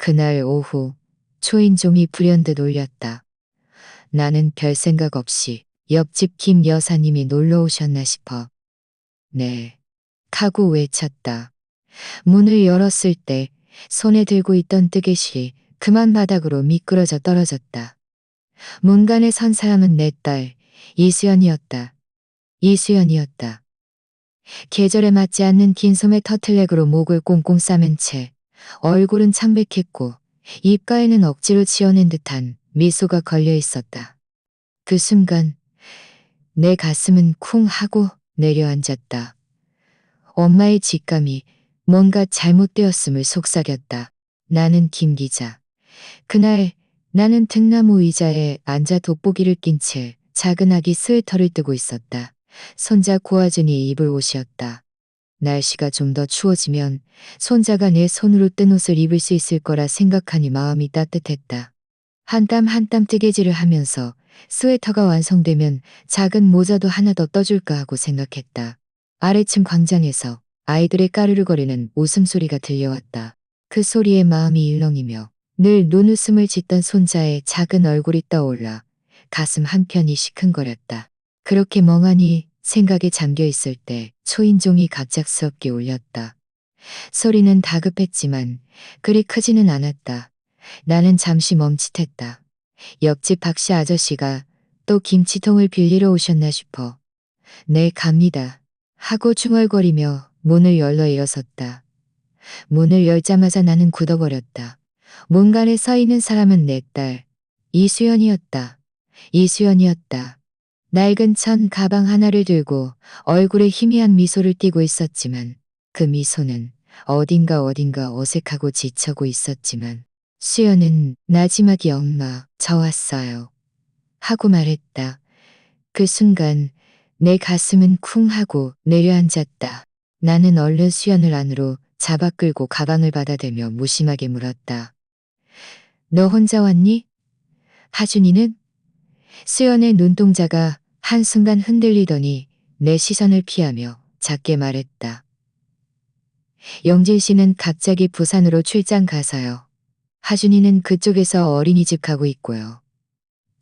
그날 오후 초인종이 불현듯 울렸다. 나는 별 생각 없이 옆집 김 여사님이 놀러 오셨나 싶어. 네. 하고 외쳤다. 문을 열었을 때 손에 들고 있던 뜨개실이 그만 바닥으로 미끄러져 떨어졌다. 문간에 선 사람은 내 딸 이수연이었다. 이수연이었다. 계절에 맞지 않는 긴 소매 터틀넥으로 목을 꽁꽁 싸맨 채 얼굴은 창백했고 입가에는 억지로 지어낸 듯한 미소가 걸려 있었다. 그 순간 내 가슴은 쿵 하고 내려앉았다. 엄마의 직감이 뭔가 잘못되었음을 속삭였다. 나는 김 기자. 그날 나는 등나무 의자에 앉아 돋보기를 낀 채 작은 아기 스웨터를 뜨고 있었다. 손자 고아준이 입을 옷이었다. 날씨가 좀 더 추워지면 손자가 내 손으로 뜬 옷을 입을 수 있을 거라 생각하니 마음이 따뜻했다. 한 땀 한 땀 뜨개질을 하면서 스웨터가 완성되면 작은 모자도 하나 더 떠줄까 하고 생각했다. 아래층 광장에서 아이들의 까르르거리는 웃음소리가 들려왔다. 그 소리에 마음이 일렁이며 늘 눈웃음을 짓던 손자의 작은 얼굴이 떠올라 가슴 한편이 시큰거렸다. 그렇게 멍하니 생각에 잠겨 있을 때 초인종이 갑작스럽게 울렸다. 소리는 다급했지만 그리 크지는 않았다. 나는 잠시 멈칫했다. 옆집 박씨 아저씨가 또 김치통을 빌리러 오셨나 싶어. 네, 갑니다. 하고 중얼거리며 문을 열러 일어섰다. 문을 열자마자 나는 굳어버렸다. 문간에 서 있는 사람은 내 딸 이수연이었다. 이수연이었다. 낡은 천 가방 하나를 들고 얼굴에 희미한 미소를 띠고 있었지만 그 미소는 어딘가 어색하고 지쳐고 있었지만 수연은 나지막이 엄마 저 왔어요 하고 말했다. 그 순간 내 가슴은 쿵 하고 내려앉았다. 나는 얼른 수연을 안으로 잡아 끌고 가방을 받아대며 무심하게 물었다. 너 혼자 왔니? 하준이는? 수연의 눈동자가 한순간 흔들리더니 내 시선을 피하며 작게 말했다. 영진 씨는 갑자기 부산으로 출장 가서요. 하준이는 그쪽에서 어린이집 가고 있고요.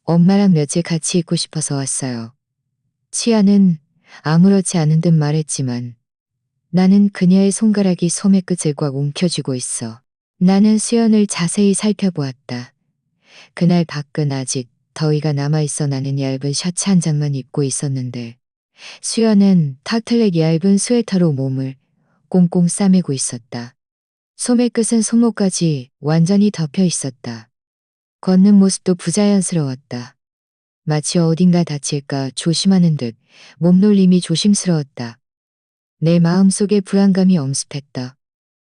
엄마랑 며칠 같이 있고 싶어서 왔어요. 치아는 아무렇지 않은 듯 말했지만 나는 그녀의 손가락이 소매 끝을 꽉 움켜쥐고 있어. 나는 수연을 자세히 살펴보았다. 그날 밖은 아직 더위가 남아있어 나는 얇은 셔츠 한 장만 입고 있었는데 수연은 타틀넥 얇은 스웨터로 몸을 꽁꽁 싸매고 있었다. 소매 끝은 손목까지 완전히 덮여 있었다. 걷는 모습도 부자연스러웠다. 마치 어딘가 다칠까 조심하는 듯 몸놀림이 조심스러웠다. 내 마음속에 불안감이 엄습했다.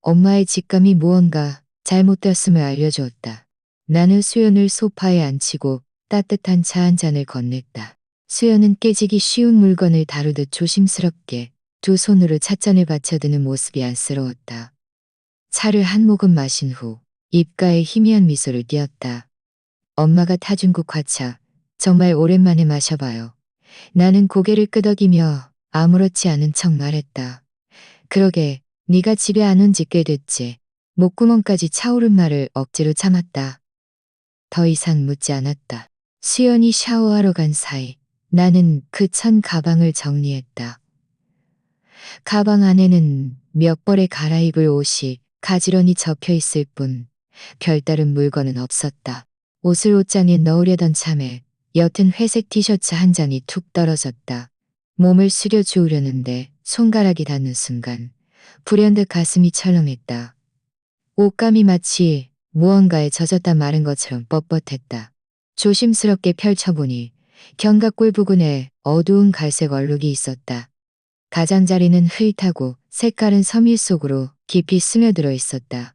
엄마의 직감이 무언가 잘못되었음을 알려주었다. 나는 수연을 소파에 앉히고 따뜻한 차 한 잔을 건넸다. 수연은 깨지기 쉬운 물건을 다루듯 조심스럽게 두 손으로 찻잔을 받쳐드는 모습이 안쓰러웠다. 차를 한 모금 마신 후 입가에 희미한 미소를 띄었다. 엄마가 타준 국화차 정말 오랜만에 마셔봐요. 나는 고개를 끄덕이며 아무렇지 않은 척 말했다. 그러게 네가 집에 안 온 지 꽤 됐지. 목구멍까지 차오른 말을 억지로 참았다. 더 이상 묻지 않았다. 수연이 샤워하러 간 사이 나는 그 천 가방을 정리했다. 가방 안에는 몇 벌에 갈아입을 옷이 가지런히 접혀 있을 뿐 별다른 물건은 없었다. 옷을 옷장에 넣으려던 참에 옅은 회색 티셔츠 한 장이 툭 떨어졌다. 몸을 숙여 주우려는데 손가락이 닿는 순간 불현듯 가슴이 철렁했다. 옷감이 마치 무언가에 젖었다 마른 것처럼 뻣뻣했다. 조심스럽게 펼쳐보니 견갑골 부근에 어두운 갈색 얼룩이 있었다. 가장자리는 흐릿하고 색깔은 섬유 속으로 깊이 스며들어 있었다.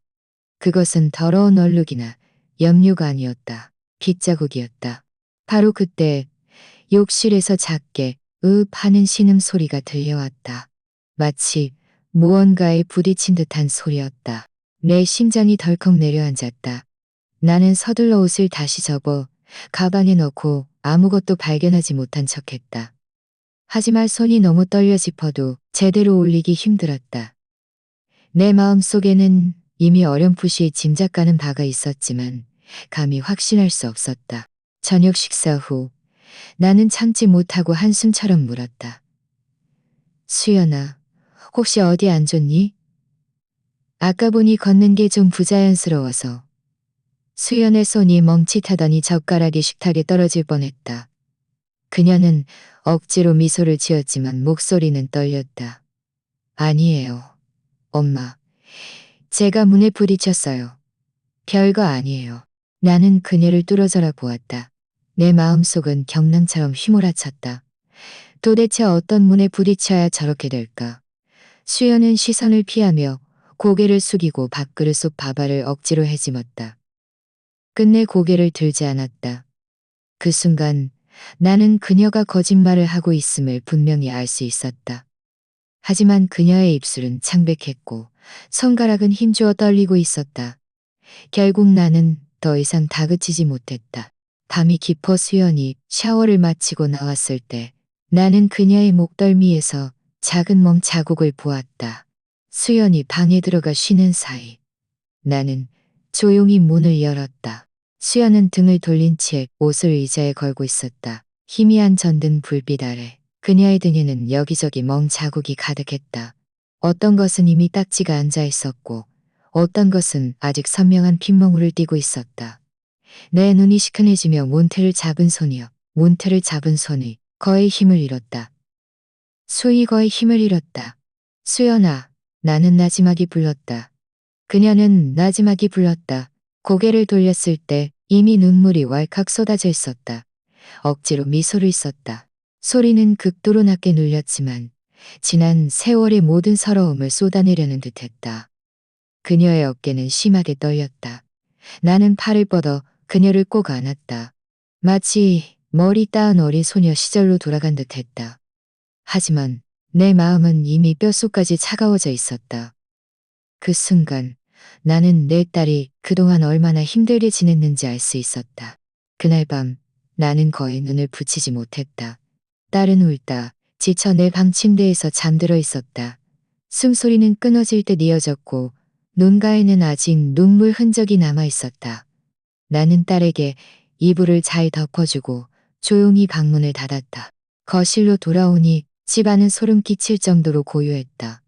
그것은 더러운 얼룩이나 염료가 아니었다. 빗자국이었다. 바로 그때 욕실에서 작게 으읍 하는 신음소리가 들려왔다. 마치 무언가에 부딪힌 듯한 소리였다. 내 심장이 덜컥 내려앉았다. 나는 서둘러 옷을 다시 접어 가방에 넣고 아무것도 발견하지 못한 척했다. 하지만 손이 너무 떨려 짚어도 제대로 올리기 힘들었다. 내 마음속에는 이미 어렴풋이 짐작가는 바가 있었지만 감히 확신할 수 없었다. 저녁 식사 후 나는 참지 못하고 한숨처럼 물었다. 수연아, 혹시 어디 안 좋니? 아까 보니 걷는 게 좀 부자연스러워서. 수연의 손이 멈칫하더니 젓가락이 식탁에 떨어질 뻔했다. 그녀는 억지로 미소를 지었지만 목소리는 떨렸다. 아니에요. 엄마. 제가 문에 부딪혔어요. 별거 아니에요. 나는 그녀를 뚫어져라 보았다. 내 마음속은 경랑처럼 휘몰아쳤다. 도대체 어떤 문에 부딪혀야 저렇게 될까? 수연은 시선을 피하며 고개를 숙이고 밥그릇 속 밥알을 억지로 헤집었다. 끝내 고개를 들지 않았다. 그 순간 나는 그녀가 거짓말을 하고 있음을 분명히 알 수 있었다. 하지만 그녀의 입술은 창백했고 손가락은 힘주어 떨리고 있었다. 결국 나는 더 이상 다그치지 못했다. 밤이 깊어 수연이 샤워를 마치고 나왔을 때 나는 그녀의 목덜미에서 작은 멍 자국을 보았다. 수연이 방에 들어가 쉬는 사이 나는 조용히 문을 열었다. 수연은 등을 돌린 채 옷을 의자에 걸고 있었다. 희미한 전등 불빛 아래 그녀의 등에는 여기저기 멍 자국이 가득했다. 어떤 것은 이미 딱지가 앉아 있었고 어떤 것은 아직 선명한 핏멍울을 띠고 있었다. 내 눈이 시큰해지며 문틀을 잡은 손이 거의 힘을 잃었다. 수이 거의 힘을 잃었다. 수연아, 나는 나지막이 불렀다. 그녀는 나지막이 불렀다. 고개를 돌렸을 때 이미 눈물이 왈칵 쏟아져 있었다. 억지로 미소를 썼다. 소리는 극도로 낮게 눌렸지만 지난 세월의 모든 서러움을 쏟아내려는 듯했다. 그녀의 어깨는 심하게 떨렸다. 나는 팔을 뻗어 그녀를 꼭 안았다. 마치 머리 따은 어린 소녀 시절로 돌아간 듯했다. 하지만 내 마음은 이미 뼛속까지 차가워져 있었다. 그 순간 나는 내 딸이 그동안 얼마나 힘들게 지냈는지 알 수 있었다. 그날 밤 나는 거의 눈을 붙이지 못했다. 딸은 울다 지쳐 내 방 침대에서 잠들어 있었다. 숨소리는 끊어질 듯 이어졌고 눈가에는 아직 눈물 흔적이 남아 있었다. 나는 딸에게 이불을 잘 덮어주고 조용히 방문을 닫았다. 거실로 돌아오니 집안은 소름 끼칠 정도로 고요했다.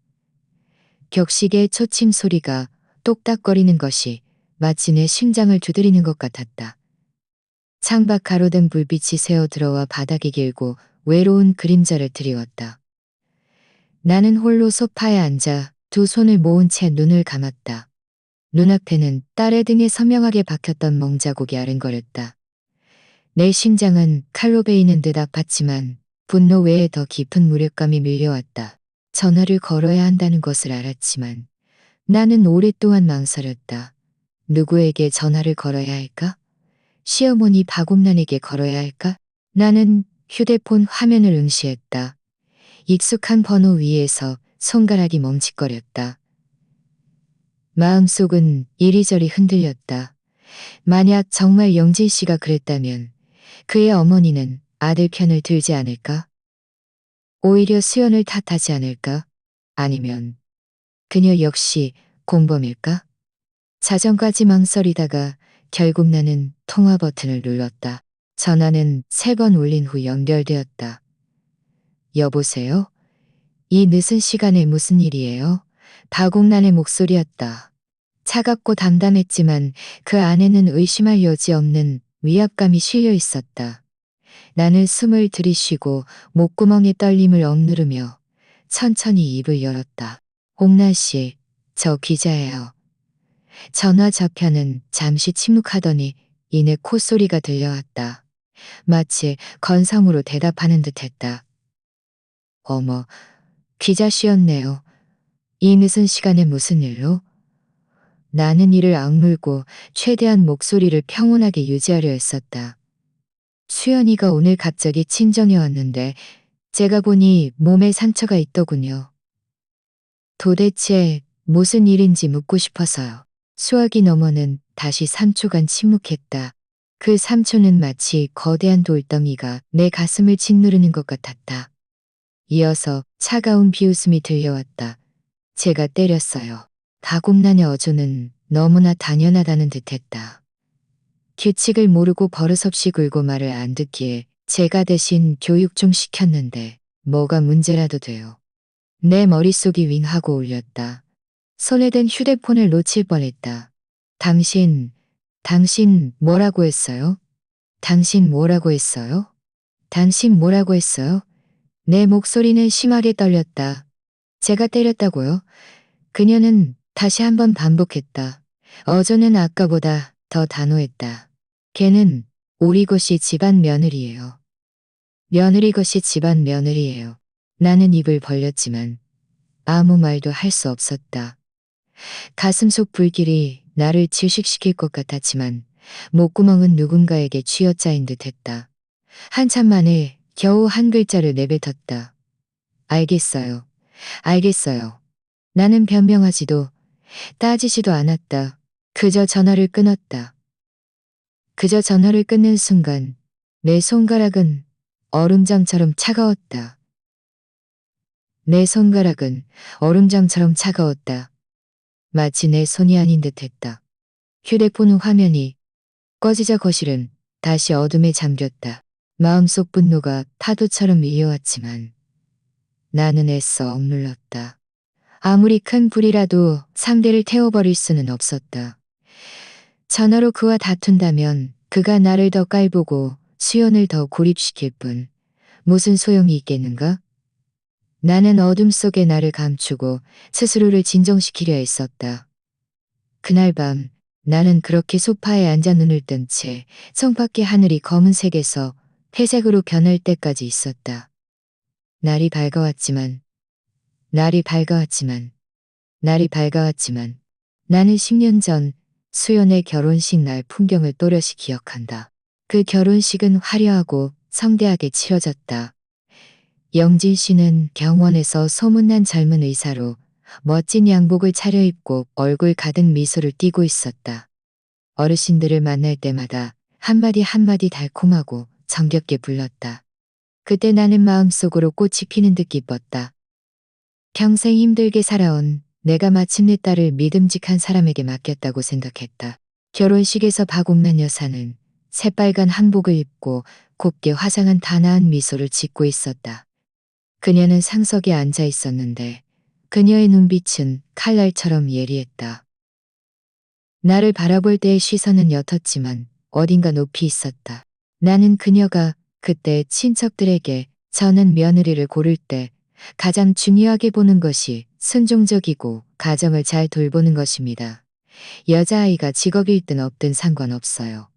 격식의 초침 소리가 똑딱거리는 것이 마치 내 심장을 두드리는 것 같았다. 창밖 가로등 불빛이 새어 들어와 바닥이 길고 외로운 그림자를 드리웠다. 나는 홀로 소파에 앉아 두 손을 모은 채 눈을 감았다. 눈앞에는 딸의 등에 선명하게 박혔던 멍자국이 아른거렸다. 내 심장은 칼로 베이는 듯 아팠지만 분노 외에 더 깊은 무력감이 밀려왔다. 전화를 걸어야 한다는 것을 알았지만 나는 오랫동안 망설였다. 누구에게 전화를 걸어야 할까? 시어머니 박옥란에게 걸어야 할까? 나는 휴대폰 화면을 응시했다. 익숙한 번호 위에서 손가락이 멈칫거렸다. 마음속은 이리저리 흔들렸다. 만약 정말 영진 씨가 그랬다면 그의 어머니는 아들 편을 들지 않을까? 오히려 수연을 탓하지 않을까? 아니면 그녀 역시 공범일까? 자정까지 망설이다가 결국 나는 통화 버튼을 눌렀다. 전화는 3번 울린 후 연결되었다. 여보세요? 이 늦은 시간에 무슨 일이에요? 박옥란의 목소리였다. 차갑고 담담했지만 그 안에는 의심할 여지 없는 위압감이 실려 있었다. 나는 숨을 들이쉬고 목구멍의 떨림을 억누르며 천천히 입을 열었다. 옥란 씨, 저 기자예요. 전화 저편은 잠시 침묵하더니 이내 콧소리가 들려왔다. 마치 건성으로 대답하는 듯했다. 어머, 기자 씨였네요. 이 늦은 시간에 무슨 일로? 나는 이를 악물고 최대한 목소리를 평온하게 유지하려 했었다. 수연이가 오늘 갑자기 친정에 왔는데 제가 보니 몸에 상처가 있더군요. 도대체 무슨 일인지 묻고 싶어서요. 수화기 너머는 다시 3초간 침묵했다. 그 3초는 마치 거대한 돌덩이가 내 가슴을 짓누르는 것 같았다. 이어서 차가운 비웃음이 들려왔다. 제가 때렸어요. 다곰난의 어조는 너무나 당연하다는 듯했다. 규칙을 모르고 버릇없이 굴고 말을 안 듣기에 제가 대신 교육 좀 시켰는데 뭐가 문제라도 돼요. 내 머릿속이 윙하고 울렸다. 손에 든 휴대폰을 놓칠 뻔했다. 당신 뭐라고 했어요? 당신 뭐라고 했어요? 당신 뭐라고 했어요? 내 목소리는 심하게 떨렸다. 제가 때렸다고요? 그녀는 다시 한번 반복했다. 어조는 아까보다 더 단호했다. 걔는 우리 것이 집안 며느리예요. 며느리 것이 집안 며느리예요. 나는 입을 벌렸지만 아무 말도 할 수 없었다. 가슴속 불길이 나를 질식시킬 것 같았지만 목구멍은 누군가에게 쥐어짜인 듯했다. 한참 만에 겨우 한 글자를 내뱉었다. 알겠어요. 알겠어요. 나는 변명하지도 따지지도 않았다. 그저 전화를 끊었다. 그저 전화를 끊는 순간 내 손가락은 얼음장처럼 차가웠다. 내 손가락은 얼음장처럼 차가웠다. 마치 내 손이 아닌 듯했다. 휴대폰 화면이 꺼지자 거실은 다시 어둠에 잠겼다. 마음속 분노가 파도처럼 이어왔지만 나는 애써 억눌렀다. 아무리 큰 불이라도 상대를 태워버릴 수는 없었다. 전화로 그와 다툰다면 그가 나를 더 깔보고 수연을 더 고립시킬 뿐 무슨 소용이 있겠는가? 나는 어둠 속에 나를 감추고 스스로를 진정시키려 했었다. 그날 밤 나는 그렇게 소파에 앉아 눈을 뜬 채 성밖의 하늘이 검은색에서 회색으로 변할 때까지 있었다. 날이 밝아왔지만 나는 10년 전 수연의 결혼식 날 풍경을 또렷이 기억한다. 그 결혼식은 화려하고 성대하게 치러졌다. 영진 씨는 경원에서 소문난 젊은 의사로 멋진 양복을 차려입고 얼굴 가득 미소를 띠고 있었다. 어르신들을 만날 때마다 한마디 한마디 달콤하고 정겹게 불렀다. 그때 나는 마음속으로 꽃이 피는 듯 기뻤다. 평생 힘들게 살아온 내가 마침내 딸을 믿음직한 사람에게 맡겼다고 생각했다. 결혼식에서 박옥란 여사는 새빨간 한복을 입고 곱게 화장한 단아한 미소를 짓고 있었다. 그녀는 상석에 앉아 있었는데 그녀의 눈빛은 칼날처럼 예리했다. 나를 바라볼 때의 시선은 옅었지만 어딘가 높이 있었다. 나는 그녀가 그때 친척들에게 저는 며느리를 고를 때 가장 중요하게 보는 것이 순종적이고 가정을 잘 돌보는 것입니다. 여자아이가 직업이 있든 없든 상관없어요.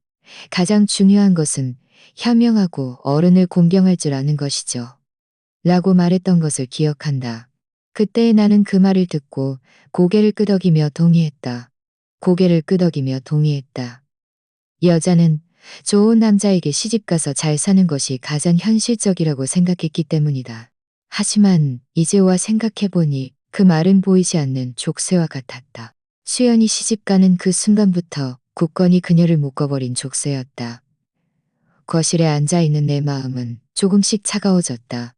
가장 중요한 것은 현명하고 어른을 공경할 줄 아는 것이죠. 라고 말했던 것을 기억한다. 그때 나는 그 말을 듣고 고개를 끄덕이며 동의했다. 여자는 좋은 남자에게 시집가서 잘 사는 것이 가장 현실적이라고 생각했기 때문이다. 하지만 이제 와 생각해보니 그 말은 보이지 않는 족쇄와 같았다. 수연이 시집가는 그 순간부터 굳건히 그녀를 묶어버린 족쇄였다. 거실에 앉아있는 내 마음은 조금씩 차가워졌다.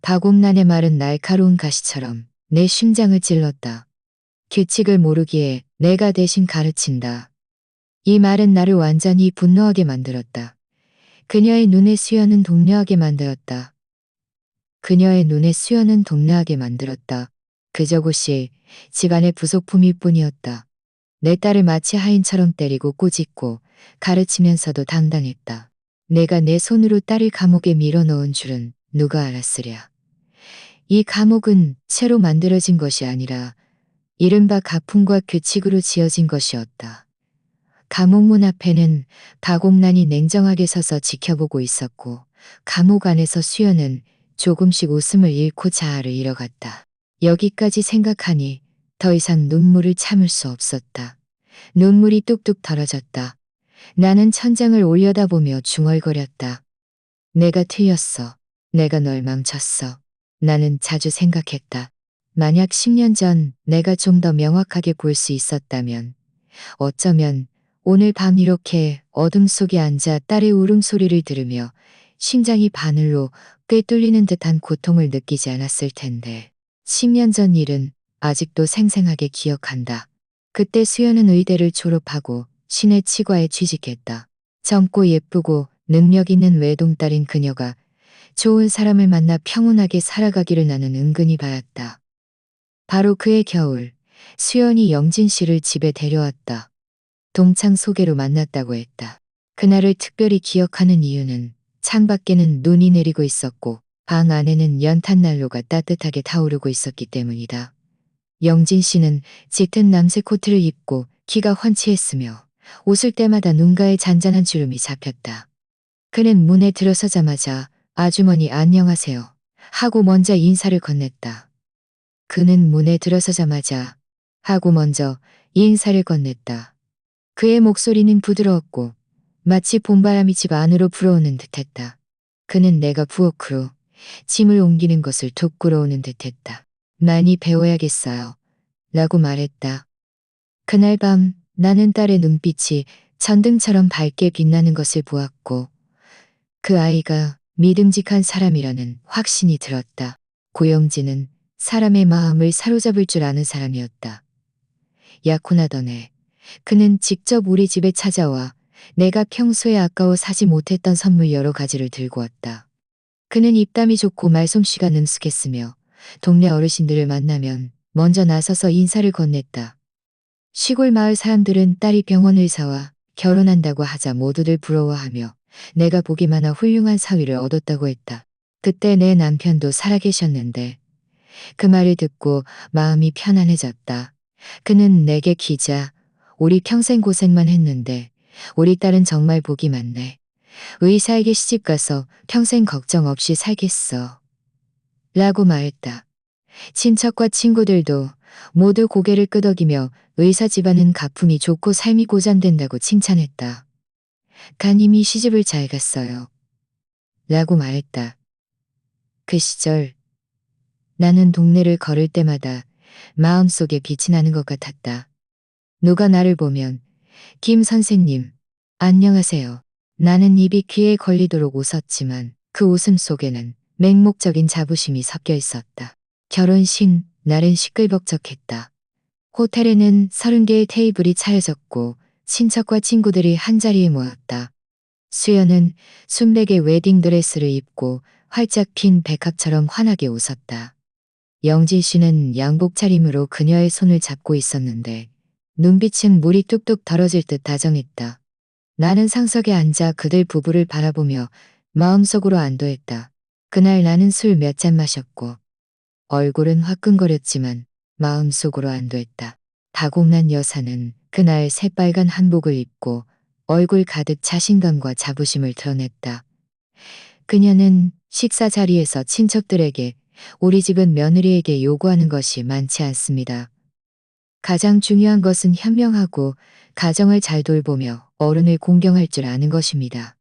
박옥란의 말은 날카로운 가시처럼 내 심장을 찔렀다. 규칙을 모르기에 내가 대신 가르친다. 이 말은 나를 완전히 분노하게 만들었다. 그녀의 눈에 수연은 동료하게 만들었다. 그저 곧이 집안의 부속품일 뿐이었다. 내 딸을 마치 하인처럼 때리고 꾸짖고 가르치면서도 당당했다. 내가 내 손으로 딸을 감옥에 밀어넣은 줄은 누가 알았으랴. 이 감옥은 새로 만들어진 것이 아니라 이른바 가풍과 규칙으로 지어진 것이었다. 감옥 문 앞에는 박옥란이 냉정하게 서서 지켜보고 있었고 감옥 안에서 수연은 조금씩 웃음을 잃고 자아를 잃어갔다. 여기까지 생각하니 더 이상 눈물을 참을 수 없었다. 눈물이 뚝뚝 떨어졌다. 나는 천장을 올려다보며 중얼거렸다. 내가 틀렸어. 내가 널 망쳤어. 나는 자주 생각했다. 만약 10년 전 내가 좀 더 명확하게 볼 수 있었다면 어쩌면 오늘 밤 이렇게 어둠 속에 앉아 딸의 울음소리를 들으며 심장이 바늘로 꿰뚫리는 듯한 고통을 느끼지 않았을 텐데. 10년 전 일은 아직도 생생하게 기억한다. 그때 수연은 의대를 졸업하고 시내 치과에 취직했다. 젊고 예쁘고 능력 있는 외동딸인 그녀가 좋은 사람을 만나 평온하게 살아가기를 나는 은근히 바랐다. 바로 그해 겨울, 수연이 영진 씨를 집에 데려왔다. 동창 소개로 만났다고 했다. 그날을 특별히 기억하는 이유는 창밖에는 눈이 내리고 있었고 방 안에는 연탄난로가 따뜻하게 타오르고 있었기 때문이다. 영진 씨는 짙은 남색 코트를 입고 키가 훤치했으며 웃을 때마다 눈가에 잔잔한 주름이 잡혔다. 그는 문에 들어서자마자 아주머니 안녕하세요 하고 먼저 인사를 건넸다. 그는 문에 들어서자마자 하고 먼저 인사를 건넸다. 그의 목소리는 부드러웠고 마치 봄바람이 집 안으로 불어오는 듯했다. 그는 내가 부엌으로 짐을 옮기는 것을 돕고러 오는 듯했다. 많이 배워야겠어요. 라고 말했다. 그날 밤 나는 딸의 눈빛이 전등처럼 밝게 빛나는 것을 보았고 그 아이가 믿음직한 사람이라는 확신이 들었다. 고영진은 사람의 마음을 사로잡을 줄 아는 사람이었다. 약혼하던 해 그는 직접 우리 집에 찾아와 내가 평소에 아까워 사지 못했던 선물 여러 가지를 들고 왔다. 그는 입담이 좋고 말솜씨가 능숙했으며 동네 어르신들을 만나면 먼저 나서서 인사를 건넸다. 시골 마을 사람들은 딸이 병원 의사와 결혼한다고 하자 모두들 부러워하며 내가 보기만 한 훌륭한 사위를 얻었다고 했다. 그때 내 남편도 살아계셨는데 그 말을 듣고 마음이 편안해졌다. 그는 내게 기자, 우리 평생 고생만 했는데 우리 딸은 정말 복이 많네. 의사에게 시집가서 평생 걱정 없이 살겠어. 라고 말했다. 친척과 친구들도 모두 고개를 끄덕이며 의사 집안은 가풍이 좋고 삶이 고전된다고 칭찬했다. 가님이 시집을 잘 갔어요. 라고 말했다. 그 시절 나는 동네를 걸을 때마다 마음속에 빛이 나는 것 같았다. 누가 나를 보면 김 선생님, 안녕하세요. 나는 입이 귀에 걸리도록 웃었지만 그 웃음 속에는 맹목적인 자부심이 섞여 있었다. 결혼식 날은 시끌벅적했다. 호텔에는 30개의 테이블이 차려졌고 친척과 친구들이 한자리에 모였다. 수연은 순백의 웨딩드레스를 입고 활짝 핀 백합처럼 환하게 웃었다. 영진 씨는 양복 차림으로 그녀의 손을 잡고 있었는데 눈빛은 물이 뚝뚝 떨어질 듯 다정했다. 나는 상석에 앉아 그들 부부를 바라보며 마음속으로 안도했다. 그날 나는 술 몇 잔 마셨고 얼굴은 화끈거렸지만 마음속으로 안도했다. 다공난 여사는 그날 새빨간 한복을 입고 얼굴 가득 자신감과 자부심을 드러냈다. 그녀는 식사 자리에서 친척들에게 우리 집은 며느리에게 요구하는 것이 많지 않습니다. 가장 중요한 것은 현명하고 가정을 잘 돌보며 어른을 공경할 줄 아는 것입니다.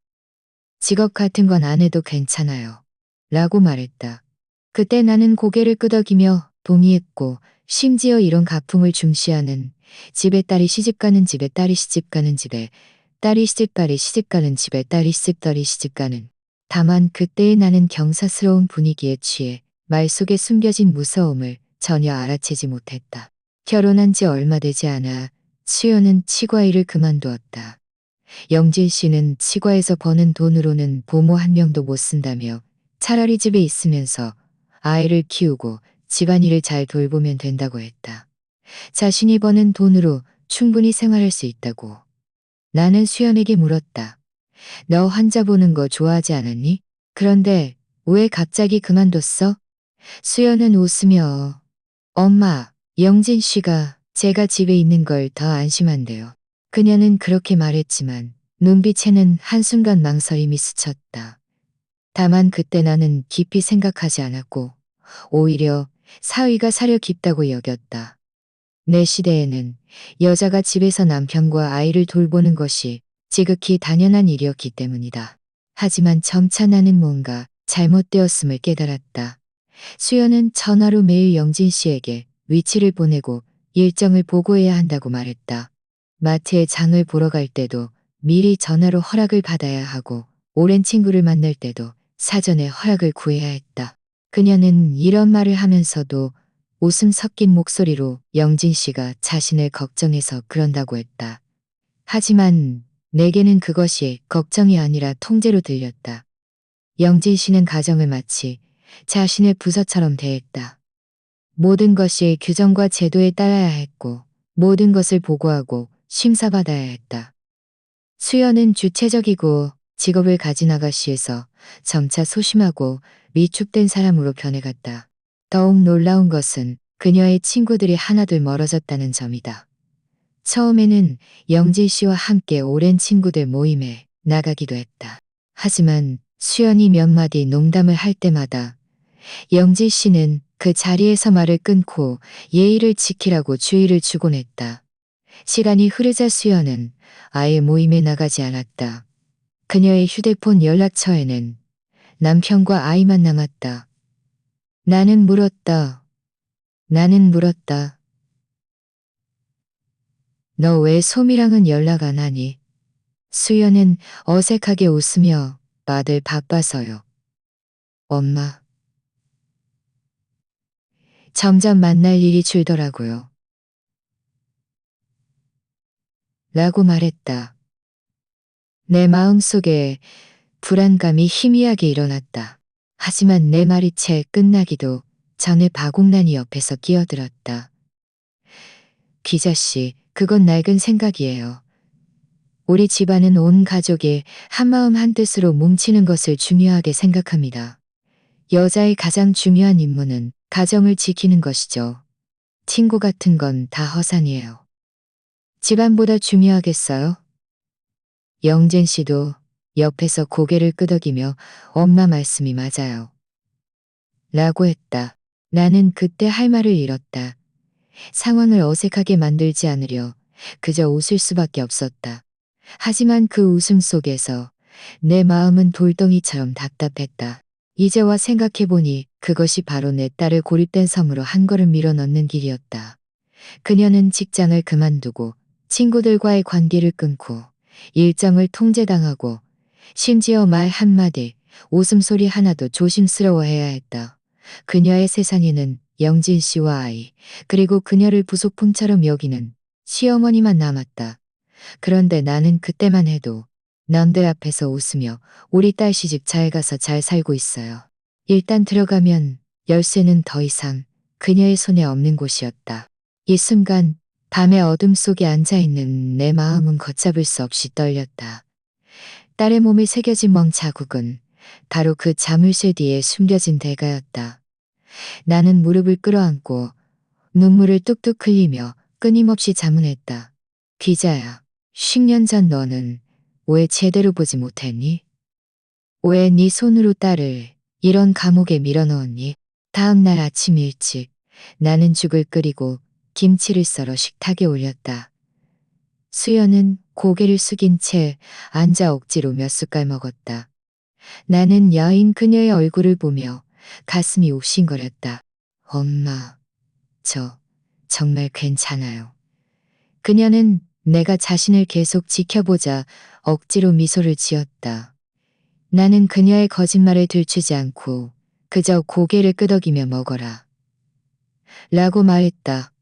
직업 같은 건 안 해도 괜찮아요. 라고 말했다. 그때 나는 고개를 끄덕이며 동의했고 심지어 이런 가풍을 중시하는 집에 딸이 시집가는 집에 딸이 시집가는 집에 딸이 시집딸이 시집가는 집에 딸이 시집딸이 시집가는 다만 그때의 나는 경사스러운 분위기에 취해 말 속에 숨겨진 무서움을 전혀 알아채지 못했다. 결혼한 지 얼마 되지 않아 수연은 치과 일을 그만두었다. 영진 씨는 치과에서 버는 돈으로는 보모 한 명도 못 쓴다며 차라리 집에 있으면서 아이를 키우고 집안일을 잘 돌보면 된다고 했다. 자신이 버는 돈으로 충분히 생활할 수 있다고. 나는 수연에게 물었다. 너 환자 보는 거 좋아하지 않았니? 그런데 왜 갑자기 그만뒀어? 수연은 웃으며 엄마, 영진 씨가 제가 집에 있는 걸 더 안심한대요. 그녀는 그렇게 말했지만 눈빛에는 한순간 망설임이 스쳤다. 다만 그때 나는 깊이 생각하지 않았고 오히려 사위가 사려 깊다고 여겼다. 내 시대에는 여자가 집에서 남편과 아이를 돌보는 것이 지극히 당연한 일이었기 때문이다. 하지만 점차 나는 뭔가 잘못되었음을 깨달았다. 수연은 전화로 매일 영진 씨에게 위치를 보내고 일정을 보고해야 한다고 말했다. 마트에 장을 보러 갈 때도 미리 전화로 허락을 받아야 하고 오랜 친구를 만날 때도 사전에 허락을 구해야 했다. 그녀는 이런 말을 하면서도 웃음 섞인 목소리로 영진 씨가 자신을 걱정해서 그런다고 했다. 하지만 내게는 그것이 걱정이 아니라 통제로 들렸다. 영진 씨는 가정을 마치 자신의 부서처럼 대했다. 모든 것이 규정과 제도에 따라야 했고 모든 것을 보고하고 심사받아야 했다. 수연은 주체적이고 직업을 가진 아가씨에서 점차 소심하고 위축된 사람으로 변해갔다. 더욱 놀라운 것은 그녀의 친구들이 하나둘 멀어졌다는 점이다. 처음에는 영진 씨와 함께 오랜 친구들 모임에 나가기도 했다. 하지만 수연이 몇 마디 농담을 할 때마다 영진 씨는 그 자리에서 말을 끊고 예의를 지키라고 주의를 주곤 했다. 시간이 흐르자 수연은 아예 모임에 나가지 않았다. 그녀의 휴대폰 연락처에는 남편과 아이만 남았다. 나는 물었다. 나는 물었다. 너 왜 소미랑은 연락 안 하니? 수연은 어색하게 웃으며 다들 바빠서요. 엄마. 점점 만날 일이 줄더라고요. 라고 말했다. 내 마음속에 불안감이 희미하게 일어났다. 하지만 내 말이 채 끝나기도 전에 박옥란이 옆에서 끼어들었다. 기자씨, 그건 낡은 생각이에요. 우리 집안은 온 가족이 한마음 한뜻으로 뭉치는 것을 중요하게 생각합니다. 여자의 가장 중요한 임무는 가정을 지키는 것이죠. 친구 같은 건 다 허상이에요. 집안보다 중요하겠어요? 영진 씨도 옆에서 고개를 끄덕이며 엄마 말씀이 맞아요. 라고 했다. 나는 그때 할 말을 잃었다. 상황을 어색하게 만들지 않으려 그저 웃을 수밖에 없었다. 하지만 그 웃음 속에서 내 마음은 돌덩이처럼 답답했다. 이제와 생각해보니 그것이 바로 내 딸을 고립된 섬으로 한 걸음 밀어넣는 길이었다. 그녀는 직장을 그만두고 친구들과의 관계를 끊고 일정을 통제당하고 심지어 말 한마디, 웃음소리 하나도 조심스러워해야 했다. 그녀의 세상에는 영진 씨와 아이, 그리고 그녀를 부속품처럼 여기는 시어머니만 남았다. 그런데 나는 그때만 해도 남들 앞에서 웃으며 우리 딸 시집 잘 가서 잘 살고 있어요. 일단 들어가면 열쇠는 더 이상 그녀의 손에 없는 곳이었다. 이 순간 밤의 어둠 속에 앉아있는 내 마음은 걷잡을 수 없이 떨렸다. 딸의 몸에 새겨진 멍 자국은 바로 그 자물쇠 뒤에 숨겨진 대가였다. 나는 무릎을 끌어안고 눈물을 뚝뚝 흘리며 끊임없이 자문했다. 기자야, 10년 전 너는 왜 제대로 보지 못했니? 왜 네 손으로 딸을 이런 감옥에 밀어넣었니? 다음 날 아침 일찍 나는 죽을 끓이고 김치를 썰어 식탁에 올렸다. 수연은 고개를 숙인 채 앉아 억지로 몇 숟갈 먹었다. 나는 여인 그녀의 얼굴을 보며 가슴이 욱신거렸다. 엄마, 저 정말 괜찮아요. 그녀는 내가 자신을 계속 지켜보자 억지로 미소를 지었다. 나는 그녀의 거짓말을 들추지 않고 그저 고개를 끄덕이며 먹어라. 라고 말했다.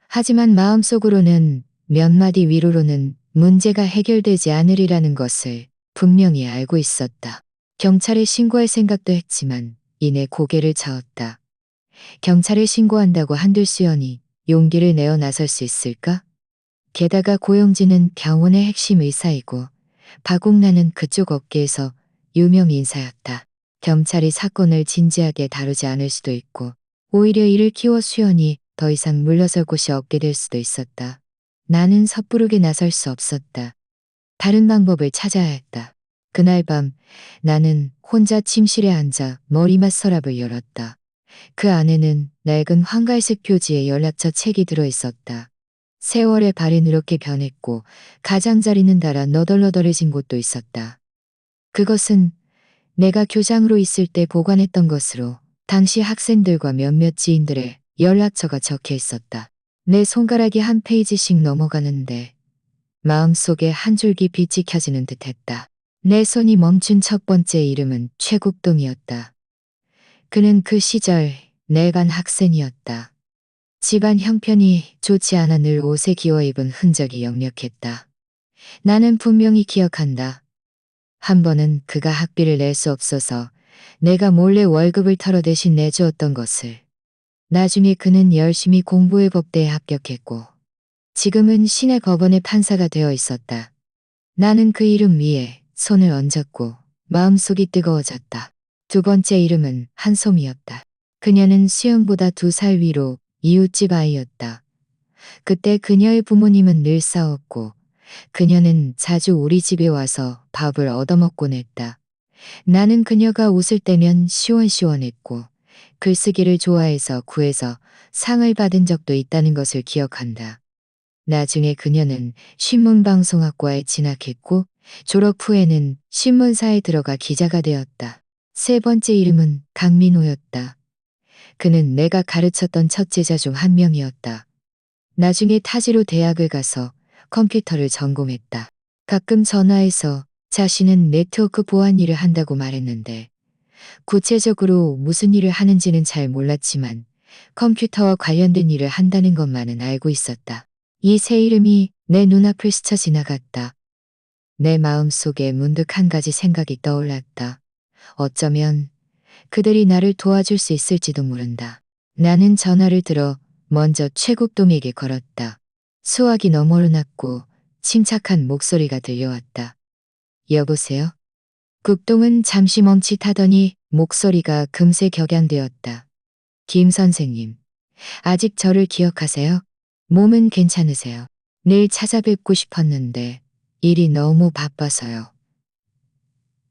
하지만 마음속으로는 몇 마디 위로로는 문제가 해결되지 않으리라는 것을 분명히 알고 있었다. 경찰에 신고할 생각도 했지만 이내 고개를 저었다. 경찰에 신고한다고 한들 수연이 용기를 내어 나설 수 있을까? 게다가 고영진은 병원의 핵심 의사이고 박옥란은 그쪽 업계에서 유명 인사였다. 경찰이 사건을 진지하게 다루지 않을 수도 있고 오히려 이를 키워 수연이 더 이상 물러설 곳이 없게 될 수도 있었다. 나는 섣부르게 나설 수 없었다. 다른 방법을 찾아야 했다. 그날 밤 나는 혼자 침실에 앉아 머리맡 서랍을 열었다. 그 안에는 낡은 황갈색 표지의 연락처 책이 들어있었다. 세월의 발이 누렇게 변했고 가장자리는 닳아 너덜너덜해진 곳도 있었다. 그것은 내가 교장으로 있을 때 보관했던 것으로 당시 학생들과 몇몇 지인들의 연락처가 적혀 있었다. 내 손가락이 한 페이지씩 넘어가는데 마음속에 한 줄기 빛이 켜지는 듯했다. 내 손이 멈춘 첫 번째 이름은 최국동이었다. 그는 그 시절 내반 학생이었다. 집안 형편이 좋지 않아 늘 옷에 기워 입은 흔적이 역력했다. 나는 분명히 기억한다. 한 번은 그가 학비를 낼 수 없어서 내가 몰래 월급을 털어 대신 내주었던 것을. 나중에 그는 열심히 공부해 법대에 합격했고 지금은 시내 법원의 판사가 되어 있었다. 나는 그 이름 위에 손을 얹었고 마음속이 뜨거워졌다. 두 번째 이름은 한솜이었다. 그녀는 수영보다 2살 위로 이웃집 아이였다. 그때 그녀의 부모님은 늘 싸웠고 그녀는 자주 우리 집에 와서 밥을 얻어먹곤 했다. 나는 그녀가 웃을 때면 시원시원했고 글쓰기를 좋아해서 구에서 상을 받은 적도 있다는 것을 기억한다. 나중에 그녀는 신문방송학과에 진학했고 졸업 후에는 신문사에 들어가 기자가 되었다. 세 번째 이름은 강민호였다. 그는 내가 가르쳤던 첫 제자 중 한 명이었다. 나중에 타지로 대학을 가서 컴퓨터를 전공했다. 가끔 전화해서 자신은 네트워크 보안 일을 한다고 말했는데 구체적으로 무슨 일을 하는지는 잘 몰랐지만 컴퓨터와 관련된 일을 한다는 것만은 알고 있었다. 이 세 이름이 내 눈앞을 스쳐 지나갔다. 내 마음속에 문득 한 가지 생각이 떠올랐다. 어쩌면 그들이 나를 도와줄 수 있을지도 모른다. 나는 전화를 들어 먼저 최국동에게 걸었다. 수화기 너무 어른났고 침착한 목소리가 들려왔다. 여보세요? 국동은 잠시 멈칫하더니 목소리가 금세 격양되었다. 김 선생님, 아직 저를 기억하세요? 몸은 괜찮으세요? 늘 찾아뵙고 싶었는데 일이 너무 바빠서요.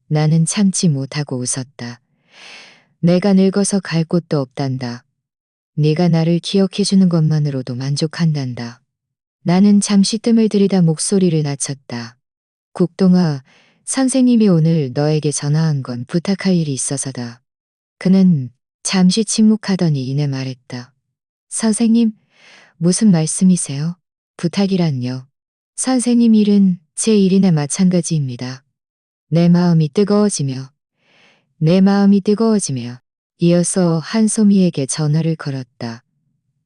나는 참지 못하고 웃었다. 내가 늙어서 갈 곳도 없단다. 네가 나를 기억해주는 것만으로도 만족한단다. 나는 잠시 뜸을 들이다 목소리를 낮췄다. 국동아, 선생님이 오늘 너에게 전화한 건 부탁할 일이 있어서다. 그는 잠시 침묵하더니 이내 말했다. 선생님, 무슨 말씀이세요? 부탁이란요. 선생님 일은 제 일이나 마찬가지입니다. 내 마음이 뜨거워지며 이어서 한소미에게 전화를 걸었다.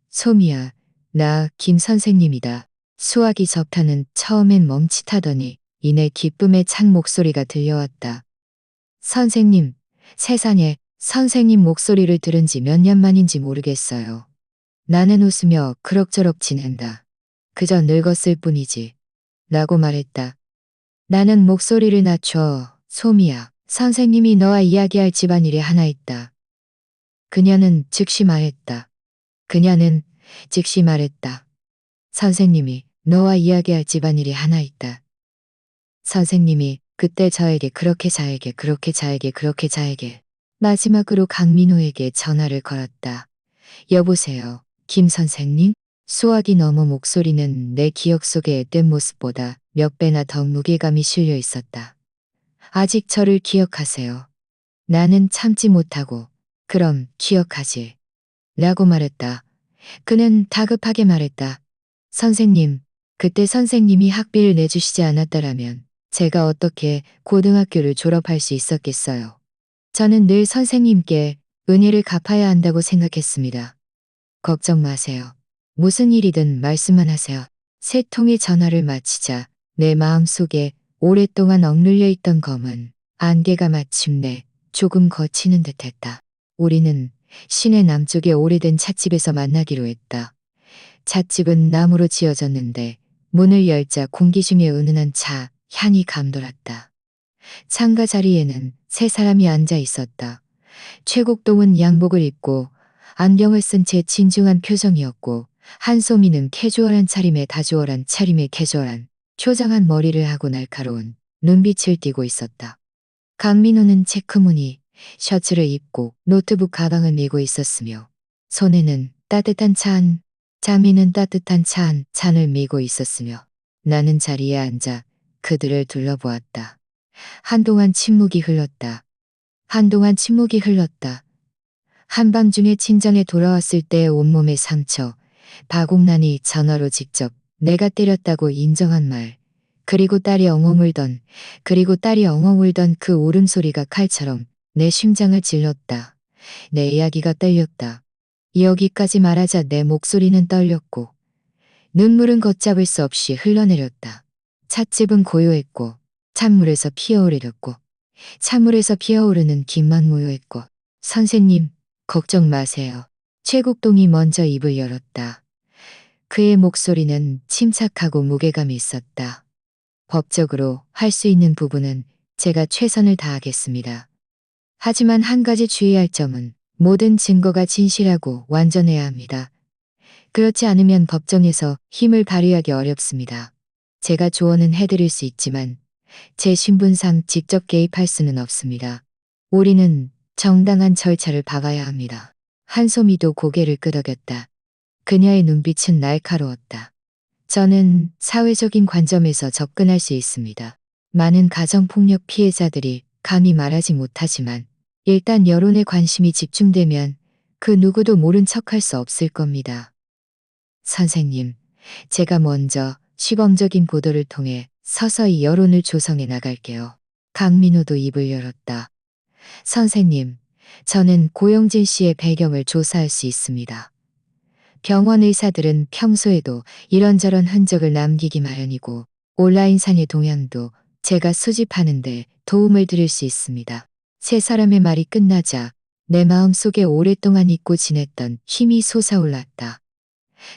소미야, 나 김 선생님이다. 수화기 접타는 처음엔 멈칫하더니 이내 기쁨에 찬 목소리가 들려왔다. 선생님, 세상에 선생님 목소리를 들은 지 몇 년 만인지 모르겠어요. 나는 웃으며 그럭저럭 지낸다. 그저 늙었을 뿐이지. 라고 말했다. 나는 목소리를 낮춰 소미야, 선생님이 너와 이야기할 집안일이 하나 있다. 그녀는 즉시 말했다. 선생님이 너와 이야기할 집안일이 하나 있다. 선생님이 그때 저에게 그렇게 마지막으로 강민호에게 전화를 걸었다. 여보세요, 김 선생님? 수화기 너머 목소리는 내 기억 속의 앳된 모습보다 몇 배나 더 무게감이 실려 있었다. 아직 저를 기억하세요. 나는 참지 못하고 그럼 기억하지. 라고 말했다. 그는 다급하게 말했다. 선생님, 그때 선생님이 학비를 내주시지 않았더라면 제가 어떻게 고등학교를 졸업할 수 있었겠어요. 저는 늘 선생님께 은혜를 갚아야 한다고 생각했습니다. 걱정 마세요. 무슨 일이든 말씀만 하세요. 세 통의 전화를 마치자 내 마음속에 오랫동안 억눌려 있던 검은 안개가 마침내 조금 거치는 듯했다. 우리는 시내 남쪽의 오래된 찻집에서 만나기로 했다. 찻집은 나무로 지어졌는데 문을 열자 공기 중에 은은한 차 향이 감돌았다. 창가 자리에는 세 사람이 앉아 있었다. 최국동은 양복을 입고 안경을 쓴 채 진중한 표정이었고 한소미는 다주얼한 차림에 캐주얼한 초장한 머리를 하고 날카로운 눈빛을 띠고 있었다. 강민호는 체크무늬 셔츠를 입고 노트북 가방을 메고 있었으며 손에는 따뜻한 잔을 메고 있었으며 나는 자리에 앉아 그들을 둘러보았다. 한동안 침묵이 흘렀다. 한밤중에 친정에 돌아왔을 때 온몸의 상처, 박옥란이 전화로 직접 내가 때렸다고 인정한 말, 그리고 딸이 엉엉 울던 그 울음소리가 칼처럼 내 심장을 찔렀다. 내 이야기가 떨렸다. 여기까지 말하자 내 목소리는 떨렸고 눈물은 걷잡을 수 없이 흘러내렸다. 찻집은 고요했고 찬물에서 피어오르렸고 찬물에서 피어오르는 김만 모여있고 선생님, 걱정 마세요. 최국동이 먼저 입을 열었다. 그의 목소리는 침착하고 무게감이 있었다. 법적으로 할 수 있는 부분은 제가 최선을 다하겠습니다. 하지만 한 가지 주의할 점은 모든 증거가 진실하고 완전해야 합니다. 그렇지 않으면 법정에서 힘을 발휘하기 어렵습니다. 제가 조언은 해드릴 수 있지만 제 신분상 직접 개입할 수는 없습니다. 우리는 정당한 절차를 밟아야 합니다. 한소미도 고개를 끄덕였다. 그녀의 눈빛은 날카로웠다. 저는 사회적인 관점에서 접근할 수 있습니다. 많은 가정폭력 피해자들이 감히 말하지 못하지만 일단 여론의 관심이 집중되면 그 누구도 모른 척할 수 없을 겁니다. 선생님, 제가 먼저 시범적인 보도를 통해 서서히 여론을 조성해 나갈게요. 강민호도 입을 열었다. 선생님, 저는 고영진 씨의 배경을 조사할 수 있습니다. 병원 의사들은 평소에도 이런저런 흔적을 남기기 마련이고 온라인상의 동향도 제가 수집하는데 도움을 드릴 수 있습니다. 세 사람의 말이 끝나자 내 마음속에 오랫동안 잊고 지냈던 힘이 솟아올랐다.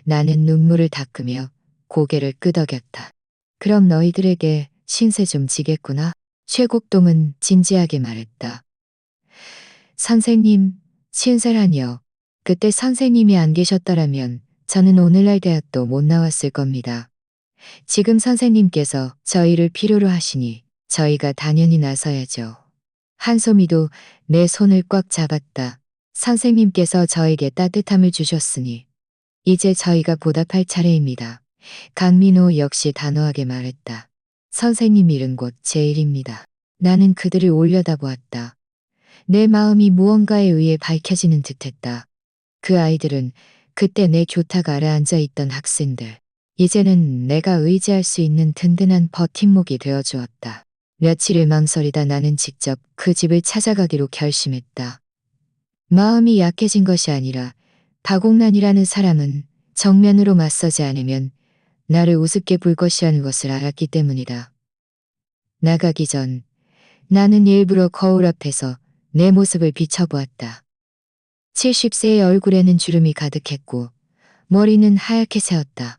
나는 눈물을 닦으며 고개를 끄덕였다. 그럼 너희들에게 신세 좀 지겠구나. 최국동은 진지하게 말했다. 선생님, 신세라니요. 그때 선생님이 안 계셨더라면 저는 오늘날 대학도 못 나왔을 겁니다. 지금 선생님께서 저희를 필요로 하시니 저희가 당연히 나서야죠. 한소미도 내 손을 꽉 잡았다. 선생님께서 저에게 따뜻함을 주셨으니 이제 저희가 보답할 차례입니다. 강민호 역시 단호하게 말했다. 선생님 일은 곧 제 일입니다. 나는 그들을 올려다보았다. 내 마음이 무언가에 의해 밝혀지는 듯했다. 그 아이들은 그때 내 교탁 아래 앉아 있던 학생들. 이제는 내가 의지할 수 있는 든든한 버팀목이 되어주었다. 며칠을 망설이다 나는 직접 그 집을 찾아가기로 결심했다. 마음이 약해진 것이 아니라 박옥란이라는 사람은 정면으로 맞서지 않으면 나를 우습게 볼 것이라는 것을 알았기 때문이다. 나가기 전 나는 일부러 거울 앞에서 내 모습을 비춰보았다. 70세의 얼굴에는 주름이 가득했고 머리는 하얗게 새었다.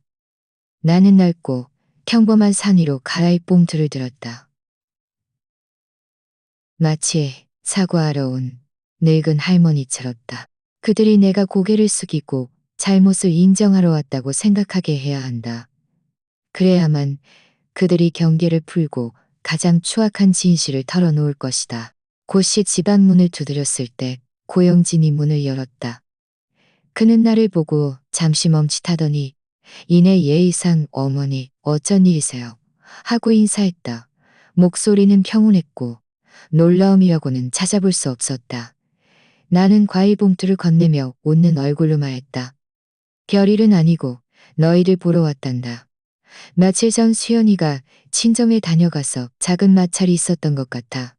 나는 넓고 평범한 산 위로 갈아입 봉투를 들었다. 마치 사과하러 온 늙은 할머니처럼다. 그들이 내가 고개를 숙이고 잘못을 인정하러 왔다고 생각하게 해야 한다. 그래야만 그들이 경계를 풀고 가장 추악한 진실을 털어놓을 것이다. 곧이 집안 문을 두드렸을 때 고영진이 문을 열었다. 그는 나를 보고 잠시 멈칫하더니 이내 예의상 어머니 어쩐 일이세요? 하고 인사했다. 목소리는 평온했고 놀라움이라고는 찾아볼 수 없었다. 나는 과일 봉투를 건네며 웃는 얼굴로 말했다. 별일은 아니고 너희를 보러 왔단다. 며칠 전 수연이가 친정에 다녀가서 작은 마찰이 있었던 것 같아.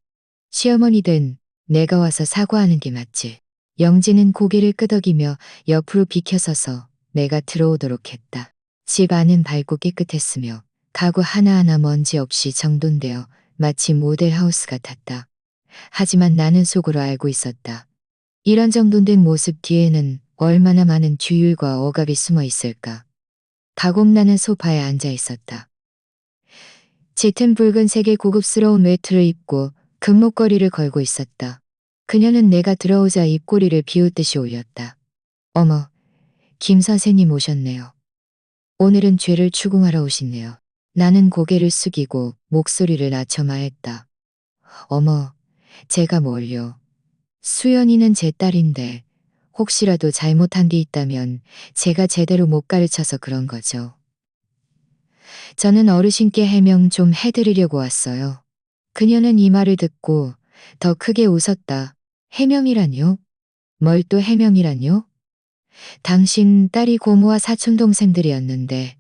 시어머니 된 내가 와서 사과하는 게 맞지. 영진은 고개를 끄덕이며 옆으로 비켜서서 내가 들어오도록 했다. 집 안은 밝고 깨끗했으며 가구 하나하나 먼지 없이 정돈되어 마치 모델하우스 같았다. 하지만 나는 속으로 알고 있었다. 이런 정돈된 모습 뒤에는 얼마나 많은 규율과 억압이 숨어 있을까. 박옥란은 소파에 앉아 있었다. 짙은 붉은색의 고급스러운 외투를 입고 금목걸이를 걸고 있었다. 그녀는 내가 들어오자 입꼬리를 비웃듯이 올렸다. 어머, 김 선생님 오셨네요. 오늘은 죄를 추궁하러 오시네요. 나는 고개를 숙이고 목소리를 낮춰 말했다. 어머, 제가 뭘요. 수연이는 제 딸인데 혹시라도 잘못한 게 있다면 제가 제대로 못 가르쳐서 그런 거죠. 저는 어르신께 해명 좀 해드리려고 왔어요. 그녀는 이 말을 듣고 더 크게 웃었다. 해명이라뇨? 뭘 또 해명이라뇨? 당신 딸이 고모와 사촌 동생들이었는데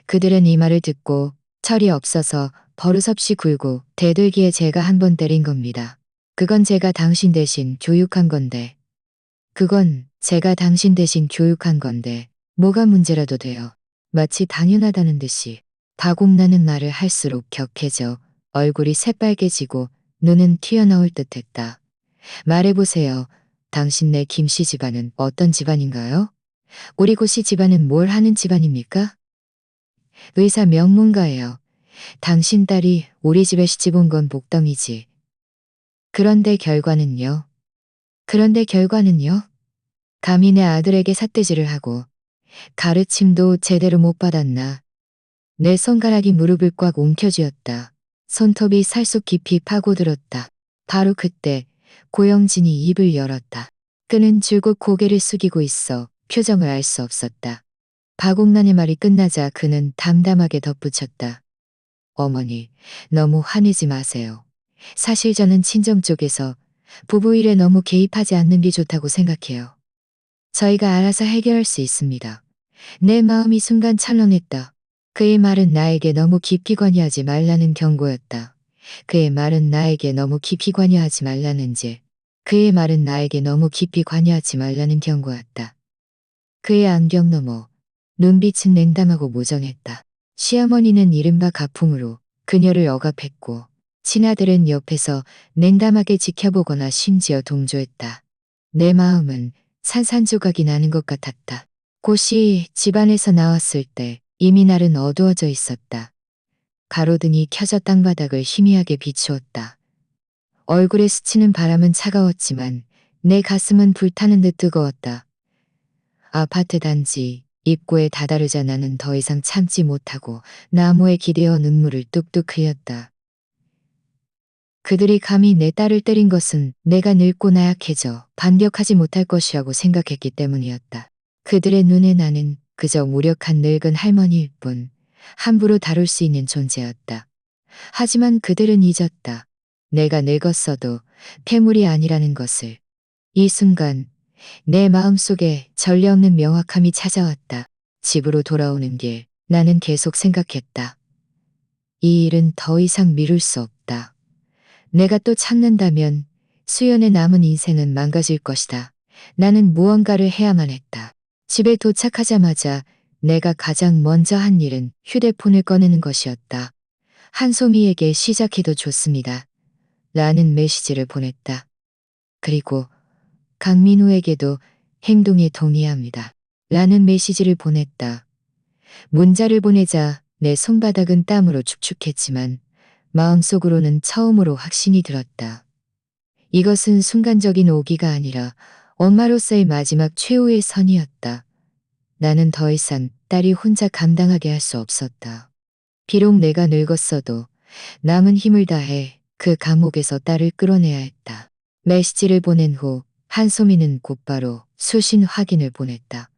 그들은 이 말을 듣고 철이 없어서 버릇없이 굴고 대들기에 제가 한 번 때린 겁니다. 그건 제가 당신 대신 교육한 건데. 그건 제가 당신 대신 교육한 건데 뭐가 문제라도 돼요. 마치 당연하다는 듯이 박옥나는 말을 할수록 격해져 얼굴이 새빨개지고 눈은 튀어나올 듯했다. 말해보세요. 당신네 김씨 집안은 어떤 집안인가요? 우리 고씨 집안은 뭘 하는 집안입니까? 의사 명문가예요. 당신 딸이 우리 집에 시집 온 건 복덩이지. 그런데 결과는요? 그런데 결과는요? 감히 내 아들에게 삿대질을 하고 가르침도 제대로 못 받았나. 내 손가락이 무릎을 꽉 움켜쥐었다. 손톱이 살속 깊이 파고들었다. 바로 그때 고영진이 입을 열었다. 그는 줄곧 고개를 숙이고 있어 표정을 알 수 없었다. 박옥란의 말이 끝나자 그는 담담하게 덧붙였다. 어머니, 너무 화내지 마세요. 사실 저는 친정 쪽에서 부부 일에 너무 개입하지 않는 게 좋다고 생각해요. 저희가 알아서 해결할 수 있습니다. 내 마음이 순간 철렁했다. 그의 말은 나에게 너무 깊이 관여하지 말라는 경고였다. 그의 말은 나에게 너무 깊이 관여하지 말라는지, 그의 말은 나에게 너무 깊이 관여하지 말라는 경고였다. 그의 안경 너머 눈빛은 냉담하고 무정했다. 시어머니는 이른바 가풍으로 그녀를 억압했고 친아들은 옆에서 냉담하게 지켜보거나 심지어 동조했다. 내 마음은 산산조각이 나는 것 같았다. 고씨 집안에서 나왔을 때 이미 날은 어두워져 있었다. 가로등이 켜져 땅바닥을 희미하게 비추었다. 얼굴에 스치는 바람은 차가웠지만 내 가슴은 불타는 듯 뜨거웠다. 아파트 단지 입구에 다다르자 나는 더 이상 참지 못하고 나무에 기대어 눈물을 뚝뚝 흘렸다. 그들이 감히 내 딸을 때린 것은 내가 늙고 나약해져 반격하지 못할 것이라고 생각했기 때문이었다. 그들의 눈에 나는 그저 무력한 늙은 할머니일 뿐 함부로 다룰 수 있는 존재였다. 하지만 그들은 잊었다. 내가 늙었어도 폐물이 아니라는 것을. 이 순간 내 마음속에 전례 없는 명확함이 찾아왔다. 집으로 돌아오는 길 나는 계속 생각했다. 이 일은 더 이상 미룰 수 없다. 내가 또 참는다면 수연의 남은 인생은 망가질 것이다. 나는 무언가를 해야만 했다. 집에 도착하자마자 내가 가장 먼저 한 일은 휴대폰을 꺼내는 것이었다. 한소미에게 시작해도 좋습니다. 라는 메시지를 보냈다. 그리고 강민우에게도 행동에 동의합니다. 라는 메시지를 보냈다. 문자를 보내자 내 손바닥은 땀으로 축축했지만 마음속으로는 처음으로 확신이 들었다. 이것은 순간적인 오기가 아니라 엄마로서의 마지막 최후의 선이었다. 나는 더 이상 딸이 혼자 감당하게 할 수 없었다. 비록 내가 늙었어도 남은 힘을 다해 그 감옥에서 딸을 끌어내야 했다. 메시지를 보낸 후 한소미는 곧바로 수신 확인을 보냈다.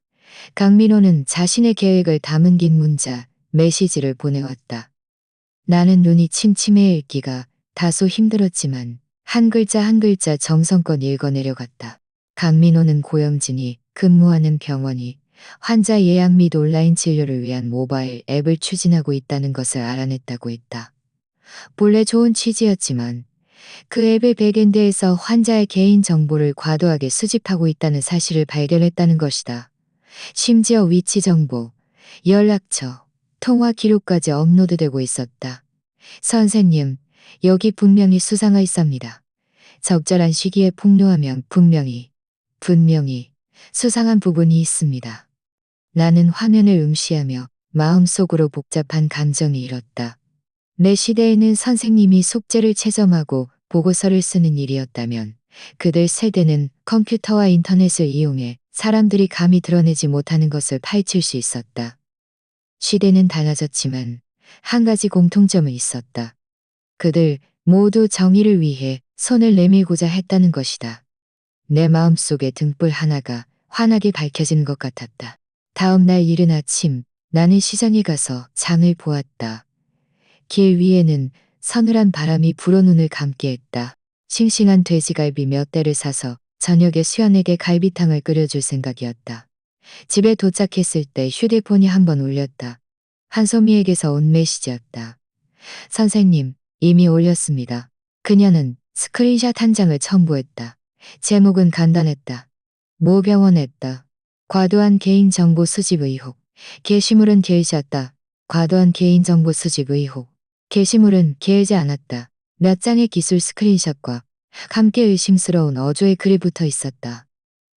강민호는 자신의 계획을 담은 긴 문자, 메시지를 보내왔다. 나는 눈이 침침해 읽기가 다소 힘들었지만 한 글자 한 글자 정성껏 읽어내려갔다. 강민호는 고영진이 근무하는 병원이 환자 예약 및 온라인 진료를 위한 모바일 앱을 추진하고 있다는 것을 알아냈다고 했다. 본래 좋은 취지였지만 그 앱의 백엔드에서 환자의 개인 정보를 과도하게 수집하고 있다는 사실을 발견했다는 것이다. 심지어 위치 정보, 연락처, 통화 기록까지 업로드되고 있었다. 선생님, 여기 분명히 수상하 있습니다. 적절한 시기에 폭로하면 분명히 수상한 부분이 있습니다. 나는 화면을 응시하며 마음속으로 복잡한 감정이 일었다. 내 시대에는 선생님이 숙제를 채점하고 보고서를 쓰는 일이었다면 그들 세대는 컴퓨터와 인터넷을 이용해 사람들이 감히 드러내지 못하는 것을 파헤칠 수 있었다. 시대는 달라졌지만 한 가지 공통점은 있었다. 그들 모두 정의를 위해 손을 내밀고자 했다는 것이다. 내 마음속의 등불 하나가 환하게 밝혀지는 것 같았다. 다음 날 이른 아침 나는 시장에 가서 장을 보았다. 길 위에는 서늘한 바람이 불어 눈을 감게 했다. 싱싱한 돼지갈비 몇 대를 사서 저녁에 수연에게 갈비탕을 끓여줄 생각이었다. 집에 도착했을 때 휴대폰이 한번 울렸다. 한소미에게서 온 메시지였다. 선생님, 이미 올렸습니다. 그녀는 스크린샷 한 장을 첨부했다. 제목은 간단했다. 모병원했다. 과도한 개인정보 수집 의혹. 게시물은 게으졌다. 과도한 개인정보 수집 의혹. 게시물은 게으지 않았다. 몇 장의 기술 스크린샷과 함께 의심스러운 어조의 글이 붙어 있었다.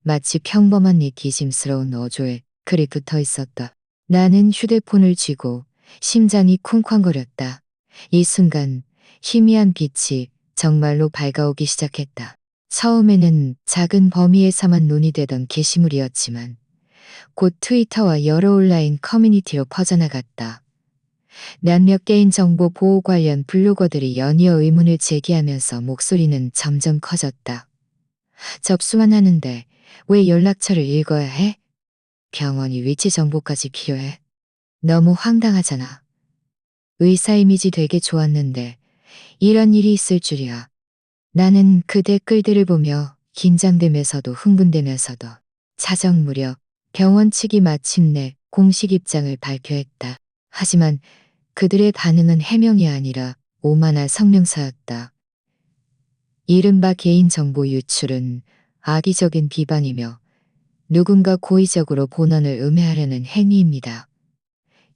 마치 평범한 기심스러운 어조에 글이 붙어 있었다. 나는 휴대폰을 쥐고 심장이 쿵쾅거렸다. 이 순간 희미한 빛이 정말로 밝아오기 시작했다. 처음에는 작은 범위에서만 논의되던 게시물이었지만 곧 트위터와 여러 온라인 커뮤니티로 퍼져나갔다. 몇몇 개인정보 보호 관련 블로거들이 연이어 의문을 제기하면서 목소리는 점점 커졌다. 접수만 하는데 왜 연락처를 읽어야 해? 병원이 위치 정보까지 필요해? 너무 황당하잖아. 의사 이미지 되게 좋았는데 이런 일이 있을 줄이야. 나는 그 댓글들을 보며 긴장되면서도 흥분되면서도 자정 무렵 병원 측이 마침내 공식 입장을 발표했다. 하지만 그들의 반응은 해명이 아니라 오만한 성명서였다. 이른바 개인정보 유출은 악의적인 비방이며 누군가 고의적으로 본원을 음해하려는 행위입니다.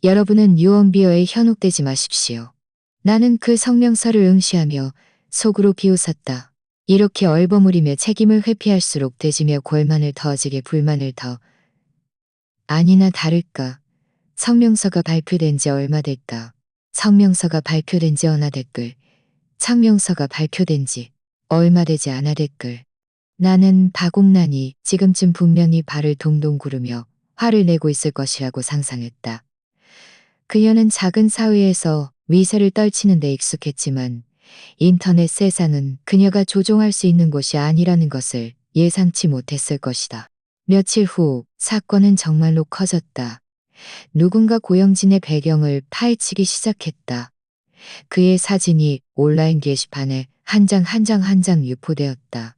여러분은 유언비어에 현혹되지 마십시오. 나는 그 성명서를 응시하며 속으로 비웃었다. 이렇게 얼버무리며 책임을 회피할수록 되지며 골만을 더지게 불만을 더. 아니나 다를까. 성명서가 발표된 지 얼마 됐다. 성명서가 발표된 지 어나 댓글. 성명서가 발표된 지 얼마 되지 않아 댓글. 나는 박옥란이 지금쯤 분명히 발을 동동 구르며 화를 내고 있을 것이라고 상상했다. 그녀는 작은 사회에서 위세를 떨치는 데 익숙했지만 인터넷 세상은 그녀가 조종할 수 있는 곳이 아니라는 것을 예상치 못했을 것이다. 며칠 후 사건은 정말로 커졌다. 누군가 고영진의 배경을 파헤치기 시작했다. 그의 사진이 온라인 게시판에 한 장 한 장 유포되었다.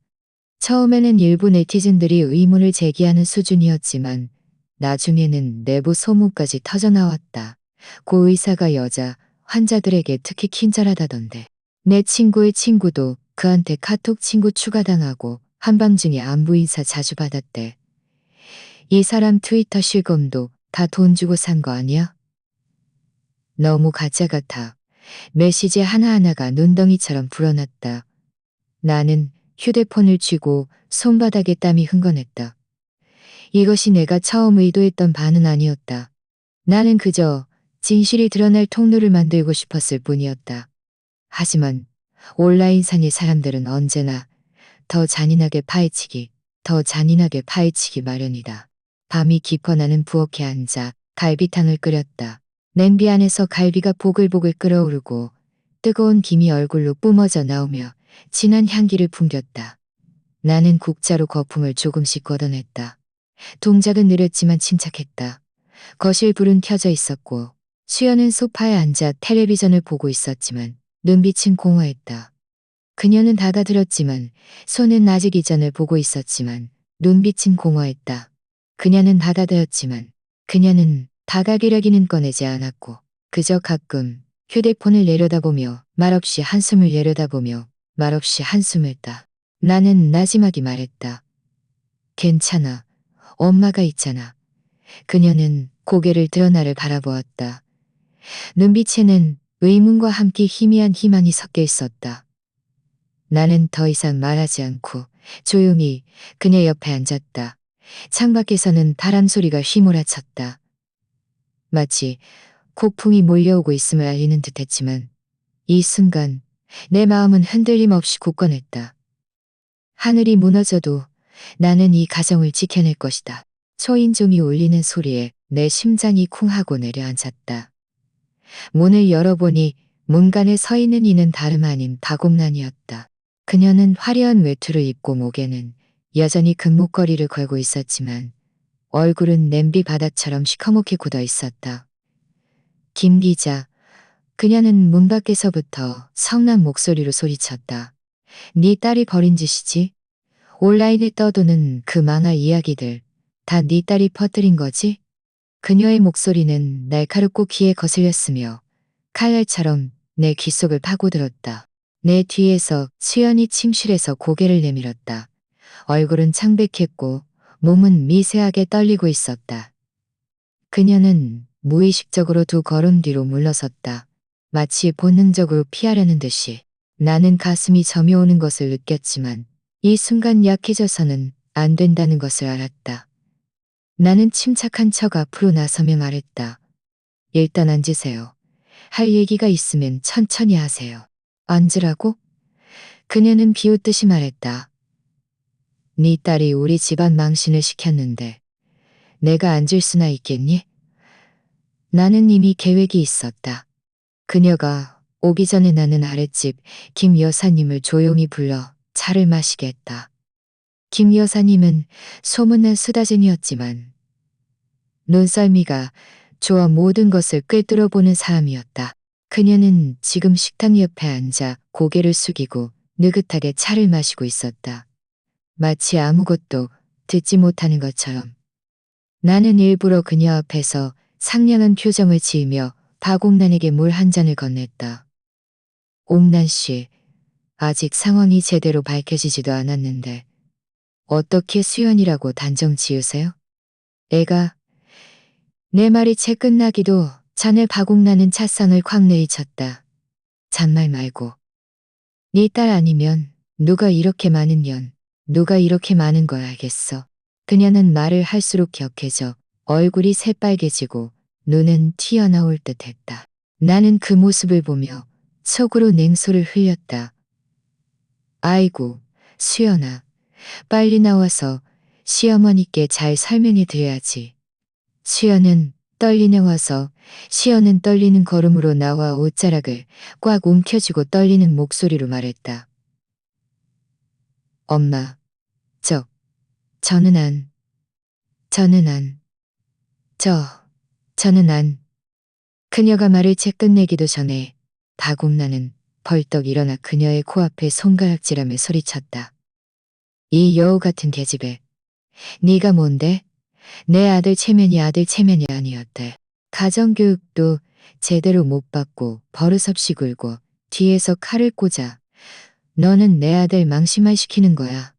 처음에는 일부 네티즌들이 의문을 제기하는 수준이었지만 나중에는 내부 소문까지 터져나왔다. 고 의사가 여자 환자들에게 특히 친절하다던데. 내 친구의 친구도 그한테 카톡 친구 추가당하고 한밤중에 안부 인사 자주 받았대. 이 사람 트위터 실검도 다 돈 주고 산 거 아니야? 너무 가짜 같아. 메시지 하나하나가 눈덩이처럼 불어났다. 나는 휴대폰을 쥐고 손바닥에 땀이 흥건했다. 이것이 내가 처음 의도했던 반은 아니었다. 나는 그저 진실이 드러날 통로를 만들고 싶었을 뿐이었다. 하지만 온라인상의 사람들은 언제나 더 잔인하게 파헤치기 마련이다. 밤이 깊어나는 부엌에 앉아 갈비탕을 끓였다. 냄비 안에서 갈비가 보글보글 끓어오르고 뜨거운 김이 얼굴로 뿜어져 나오며 진한 향기를 풍겼다. 나는 국자로 거품을 조금씩 걷어냈다. 동작은 느렸지만 침착했다. 거실 불은 켜져 있었고 수연은 소파에 앉아 텔레비전을 보고 있었지만 눈빛은 공허했다. 그녀는 닫아들었지만 손은 아직 이전을 보고 있었지만 눈빛은 공허했다. 그녀는 닫아들었지만 그녀는 다가기러기는 꺼내지 않았고 그저 가끔 휴대폰을 내려다보며 말없이 한숨을 내려다보며 말없이 한숨을 따. 나는 나지막이 말했다. 괜찮아. 엄마가 있잖아. 그녀는 고개를 들어 나를 바라보았다. 눈빛에는 의문과 함께 희미한 희망이 섞여 있었다. 나는 더 이상 말하지 않고 조용히 그녀 옆에 앉았다. 창밖에서는 바람 소리가 휘몰아쳤다. 마치 폭풍이 몰려오고 있음을 알리는 듯했지만 이 순간 내 마음은 흔들림 없이 굳건했다. 하늘이 무너져도 나는 이 가정을 지켜낼 것이다. 초인종이 울리는 소리에 내 심장이 쿵하고 내려앉았다. 문을 열어보니 문간에 서 있는 이는 다름 아닌 박옥란이었다. 그녀는 화려한 외투를 입고 목에는 여전히 금목걸이를 걸고 있었지만 얼굴은 냄비 바닥처럼 시커멓게 굳어 있었다. 김 기자, 그녀는 문 밖에서부터 성난 목소리로 소리쳤다. 네 딸이 벌인 짓이지? 온라인에 떠도는 그 만화 이야기들 다 네 딸이 퍼뜨린 거지? 그녀의 목소리는 날카롭고 귀에 거슬렸으며 칼날처럼 내 귓속을 파고들었다. 내 뒤에서 수연이 침실에서 고개를 내밀었다. 얼굴은 창백했고 몸은 미세하게 떨리고 있었다. 그녀는 무의식적으로 두 걸음 뒤로 물러섰다. 마치 본능적으로 피하려는 듯이. 나는 가슴이 저며오는 것을 느꼈지만 이 순간 약해져서는 안 된다는 것을 알았다. 나는 침착한 척 앞으로 나서며 말했다. 일단 앉으세요. 할 얘기가 있으면 천천히 하세요. 앉으라고? 그녀는 비웃듯이 말했다. 네 딸이 우리 집안 망신을 시켰는데 내가 앉을 수나 있겠니? 나는 이미 계획이 있었다. 그녀가 오기 전에 나는 아랫집 김 여사님을 조용히 불러 차를 마시게 했다. 김 여사님은 소문난 수다쟁이였지만 눈썰미가 좋아 모든 것을 꿰뚫어보는 사람이었다. 그녀는 지금 식탁 옆에 앉아 고개를 숙이고 느긋하게 차를 마시고 있었다. 마치 아무것도 듣지 못하는 것처럼. 나는 일부러 그녀 앞에서 상냥한 표정을 지으며 박옥란에게 물 한 잔을 건넸다. 옥란 씨, 아직 상황이 제대로 밝혀지지도 않았는데 어떻게 수연이라고 단정 지으세요? 애가 내 말이 채 끝나기도 전에 박옥란은 찻상을 콱 내리쳤다. 잔말 말고. 네 딸 아니면 누가 이렇게 많은 년, 누가 이렇게 많은 걸 알겠어. 그녀는 말을 할수록 격해져 얼굴이 새빨개지고 눈은 튀어나올 듯 했다. 나는 그 모습을 보며 속으로 냉소를 흘렸다. 아이고, 수연아. 빨리 나와서 시어머니께 잘 설명해 드려야지. 수연은 떨리네 와서 시연은 떨리는 걸음으로 나와 옷자락을 꽉 움켜쥐고 떨리는 목소리로 말했다. 엄마, 저, 저는 안, 저는 안, 저, 저는 안. 그녀가 말을 채 끝내기도 전에 박옥란은 벌떡 일어나 그녀의 코앞에 손가락질하며 소리쳤다. 이 여우 같은 계집애. 네가 뭔데? 내 아들 체면이 아니었대. 가정교육도 제대로 못 받고 버릇없이 굴고 뒤에서 칼을 꽂아. 너는 내 아들 망신만 시키는 거야.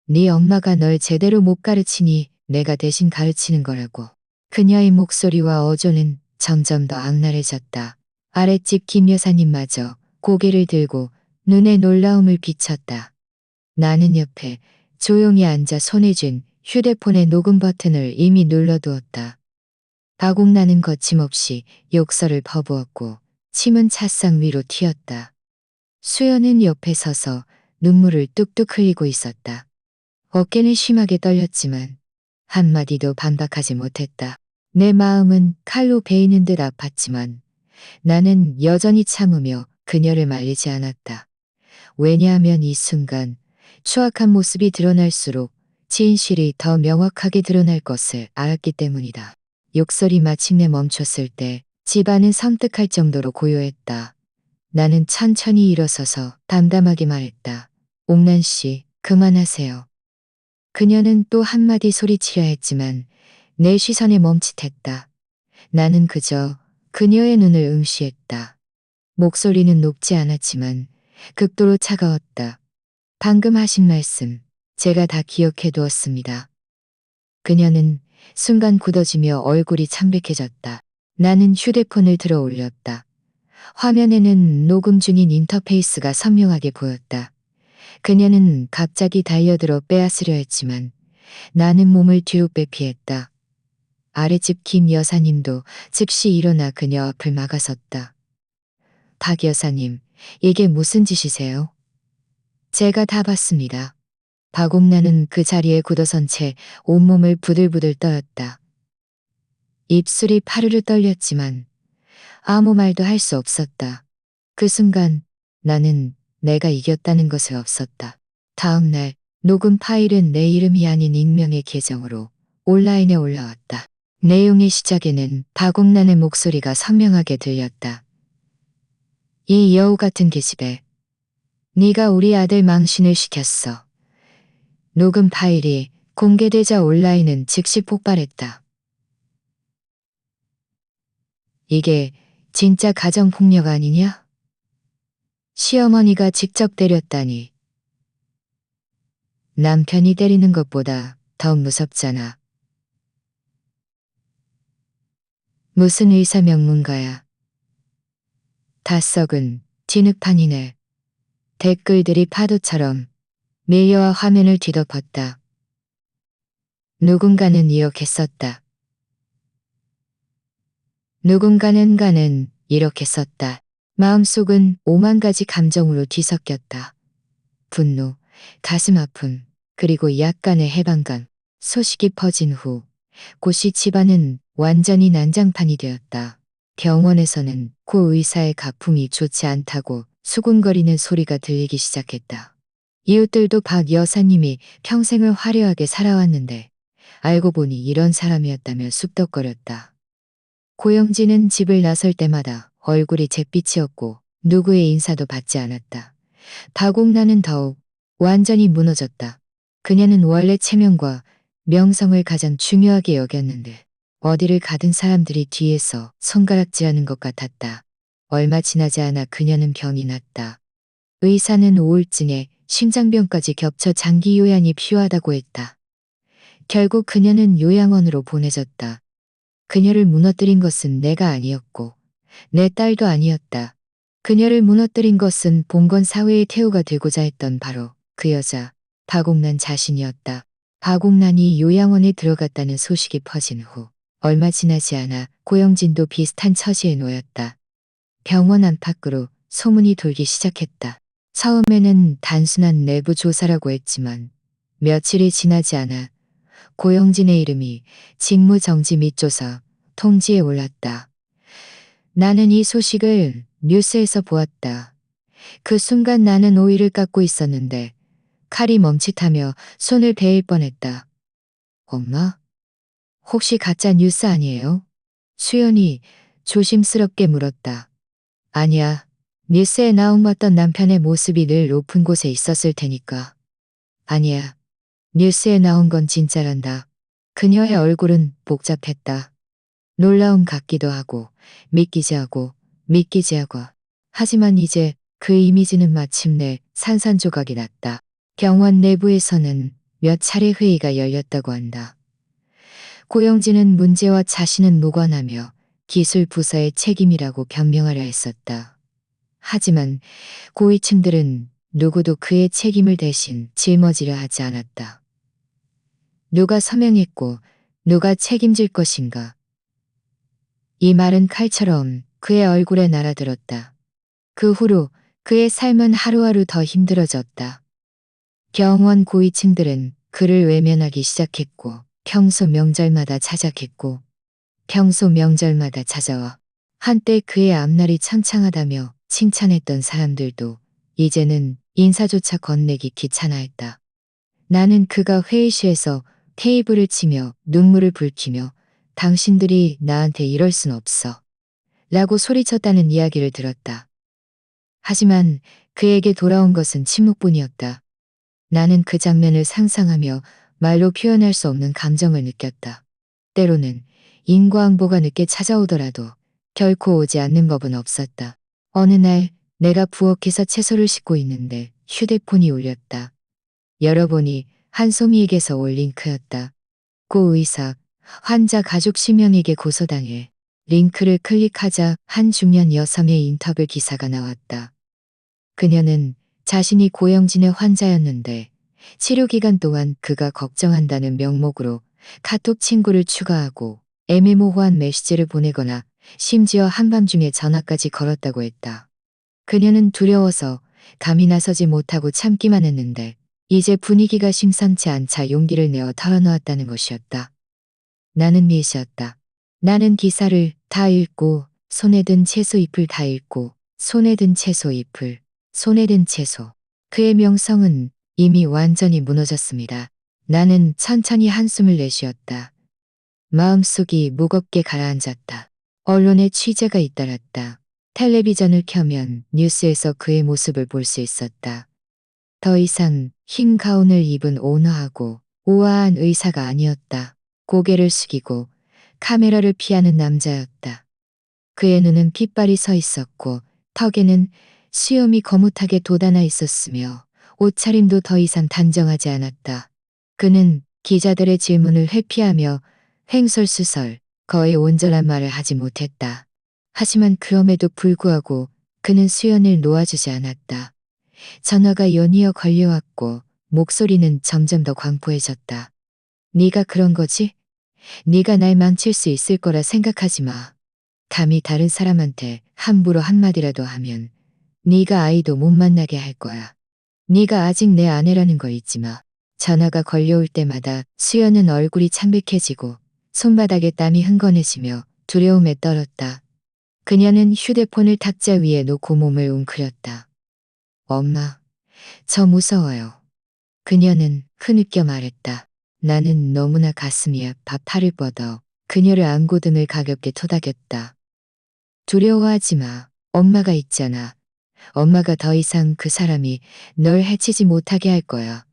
네 엄마가 널 제대로 못 가르치니 내가 대신 가르치는 거라고. 그녀의 목소리와 어조는 점점 더 악랄해졌다. 아랫집 김 여사님마저 고개를 들고 눈에 놀라움을 비쳤다. 나는 옆에 조용히 앉아 손에 쥔 휴대폰의 녹음 버튼을 이미 눌러두었다. 박옥란은 거침없이 욕설을 퍼부었고 침은 찻상 위로 튀었다. 수연은 옆에 서서 눈물을 뚝뚝 흘리고 있었다. 어깨는 심하게 떨렸지만 한마디도 반박하지 못했다. 내 마음은 칼로 베이는 듯 아팠지만 나는 여전히 참으며 그녀를 말리지 않았다. 왜냐하면 이 순간 추악한 모습이 드러날수록 진실이 더 명확하게 드러날 것을 알았기 때문이다. 욕설이 마침내 멈췄을 때 집안은 섬뜩할 정도로 고요했다. 나는 천천히 일어서서 담담하게 말했다. 옥란 씨, 그만하세요. 그녀는 또 한마디 소리치려 했지만 내 시선에 멈칫했다. 나는 그저 그녀의 눈을 응시했다. 목소리는 높지 않았지만 극도로 차가웠다. 방금 하신 말씀 제가 다 기억해 두었습니다. 그녀는 순간 굳어지며 얼굴이 창백해졌다. 나는 휴대폰을 들어 올렸다. 화면에는 녹음 중인 인터페이스가 선명하게 보였다. 그녀는 갑자기 달려들어 빼앗으려 했지만 나는 몸을 뒤로 빼피했다. 아랫집 김 여사님도 즉시 일어나 그녀 앞을 막아섰다. 박 여사님, 이게 무슨 짓이세요? 제가 다 봤습니다. 박옥란은 그 자리에 굳어선 채 온몸을 부들부들 떨었다. 입술이 파르르 떨렸지만 아무 말도 할 수 없었다. 그 순간 나는 내가 이겼다는 것을 없었다. 다음 날 녹음 파일은 내 이름이 아닌 익명의 계정으로 온라인에 올라왔다. 내용의 시작에는 박옥란의 목소리가 선명하게 들렸다. 이 여우 같은 계집애. 네가 우리 아들 망신을 시켰어. 녹음 파일이 공개되자 온라인은 즉시 폭발했다. 이게 진짜 가정폭력 아니냐? 시어머니가 직접 때렸다니. 남편이 때리는 것보다 더 무섭잖아. 무슨 의사 명문가야. 다 썩은 진흙판이네. 댓글들이 파도처럼 밀려와 화면을 뒤덮었다. 누군가는 이렇게 썼다. 누군가는 이렇게 썼다. 마음속은 5만 가지 감정으로 뒤섞였다. 분노, 가슴 아픔, 그리고 약간의 해방감. 소식이 퍼진 후 고씨 집안은 완전히 난장판이 되었다. 병원에서는 고 의사의 가품이 좋지 않다고 수군거리는 소리가 들리기 시작했다. 이웃들도 박 여사님이 평생을 화려하게 살아왔는데 알고 보니 이런 사람이었다며 쑥덕거렸다. 고영진은 집을 나설 때마다 얼굴이 잿빛이었고 누구의 인사도 받지 않았다. 박옥란은 더욱 완전히 무너졌다. 그녀는 원래 체면과 명성을 가장 중요하게 여겼는데 어디를 가든 사람들이 뒤에서 손가락질하는 것 같았다. 얼마 지나지 않아 그녀는 병이 났다. 의사는 우울증에 심장병까지 겹쳐 장기 요양이 필요하다고 했다. 결국 그녀는 요양원으로 보내졌다. 그녀를 무너뜨린 것은 내가 아니었고 내 딸도 아니었다. 그녀를 무너뜨린 것은 봉건 사회의 태우가 되고자 했던 바로 그 여자 박옥란 자신이었다. 박옥란이 요양원에 들어갔다는 소식이 퍼진 후 얼마 지나지 않아 고영진도 비슷한 처지에 놓였다. 병원 안팎으로 소문이 돌기 시작했다. 처음에는 단순한 내부 조사라고 했지만 며칠이 지나지 않아 고영진의 이름이 직무정지 및 조사 통지에 올랐다. 나는 이 소식을 뉴스에서 보았다. 그 순간 나는 오이를 깎고 있었는데 칼이 멈칫하며 손을 베일 뻔했다. 엄마? 혹시 가짜 뉴스 아니에요? 수연이 조심스럽게 물었다. 아니야. 뉴스에 나온 남편의 모습이 늘 높은 곳에 있었을 테니까. 아니야. 뉴스에 나온 건 진짜란다. 그녀의 얼굴은 복잡했다. 놀라움 같기도 하고 믿기지 하고. 하지만 이제 그 이미지는 마침내 산산조각이 났다. 병원 내부에서는 몇 차례 회의가 열렸다고 한다. 고영진은 문제와 자신은 무관하며 기술 부서의 책임이라고 변명하려 했었다. 하지만 고위층들은 누구도 그의 책임을 대신 짊어지려 하지 않았다. 누가 서명했고 누가 책임질 것인가. 이 말은 칼처럼 그의 얼굴에 날아들었다. 그 후로 그의 삶은 하루하루 더 힘들어졌다. 병원 고위층들은 그를 외면하기 시작했고 평소 명절마다 찾아와 한때 그의 앞날이 창창하다며 칭찬했던 사람들도 이제는 인사조차 건네기 귀찮아했다. 나는 그가 회의실에서 테이블을 치며 눈물을 붉히며 당신들이 나한테 이럴 순 없어 라고 소리쳤다는 이야기를 들었다. 하지만 그에게 돌아온 것은 침묵뿐이었다. 나는 그 장면을 상상하며 말로 표현할 수 없는 감정을 느꼈다. 때로는 인과응보가 늦게 찾아오더라도 결코 오지 않는 법은 없었다. 어느 날 내가 부엌에서 채소를 씻고 있는데 휴대폰이 울렸다. 열어보니 한소미에게서 올 링크였다. 고 의사, 환자 가족 10명에게 고소당해. 링크를 클릭하자 한 중년 여성의 인터뷰 기사가 나왔다. 그녀는 자신이 고영진의 환자였는데 치료 기간 동안 그가 걱정한다는 명목으로 카톡 친구를 추가하고 애매모호한 메시지를 보내거나 심지어 한밤중에 전화까지 걸었다고 했다. 그녀는 두려워서 감히 나서지 못하고 참기만 했는데 이제 분위기가 심상치 않자 용기를 내어 털어놓았다는 것이었다. 나는 미시였다. 나는 기사를 다 읽고 손에 든 채소 잎을 다 읽고 손에 든 채소 잎을 손에 든 채소. 그의 명성은 이미 완전히 무너졌습니다. 나는 천천히 한숨을 내쉬었다. 마음속이 무겁게 가라앉았다. 언론의 취재가 잇따랐다. 텔레비전을 켜면 뉴스에서 그의 모습을 볼 수 있었다. 더 이상 흰 가운을 입은 온화하고 우아한 의사가 아니었다. 고개를 숙이고 카메라를 피하는 남자였다. 그의 눈은 핏발이 서 있었고 턱에는 수염이 거뭇하게 돋아나 있었으며 옷차림도 더 이상 단정하지 않았다. 그는 기자들의 질문을 회피하며 횡설수설 거의 온전한 말을 하지 못했다. 하지만 그럼에도 불구하고 그는 수연을 놓아주지 않았다. 전화가 연이어 걸려왔고 목소리는 점점 더 광포해졌다. 네가 그런 거지? 네가 날 망칠 수 있을 거라 생각하지 마. 감히 다른 사람한테 함부로 한마디라도 하면 네가 아이도 못 만나게 할 거야. 네가 아직 내 아내라는 거 잊지 마. 전화가 걸려올 때마다 수연은 얼굴이 창백해지고 손바닥에 땀이 흥건해지며 두려움에 떨었다. 그녀는 휴대폰을 탁자 위에 놓고 몸을 웅크렸다. 엄마, 저 무서워요. 그녀는 흐느껴 말했다. 나는 너무나 가슴이 아파 팔을 뻗어 그녀를 안고 등을 가볍게 토닥였다. 두려워하지 마. 엄마가 있잖아. 엄마가 더 이상 그 사람이 널 해치지 못하게 할 거야.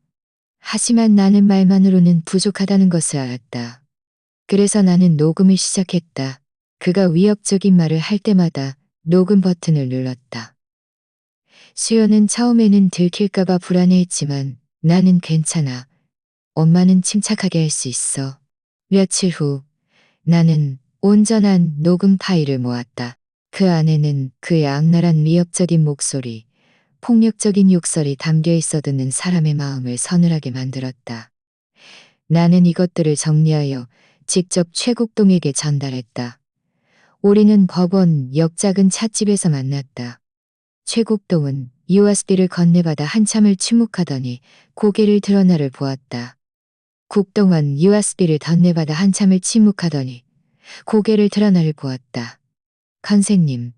하지만 나는 말만으로는 부족하다는 것을 알았다. 그래서 나는 녹음을 시작했다. 그가 위협적인 말을 할 때마다 녹음 버튼을 눌렀다. 수연은 처음에는 들킬까봐 불안해했지만 나는 괜찮아. 엄마는 침착하게 할 수 있어. 며칠 후 나는 온전한 녹음 파일을 모았다. 그 안에는 그의 악랄한 위협적인 목소리, 폭력적인 욕설이 담겨 있어 듣는 사람의 마음을 서늘하게 만들었다. 나는 이것들을 정리하여 직접 최국동에게 전달했다. 우리는 법원 옆 작은 찻집에서 만났다. 최국동은 USB를 건네받아 한참을 침묵하더니 고개를 들어 나를 보았다. 국동은 USB를 건네받아 한참을 침묵하더니 고개를 들어 나를 보았다. 선생님,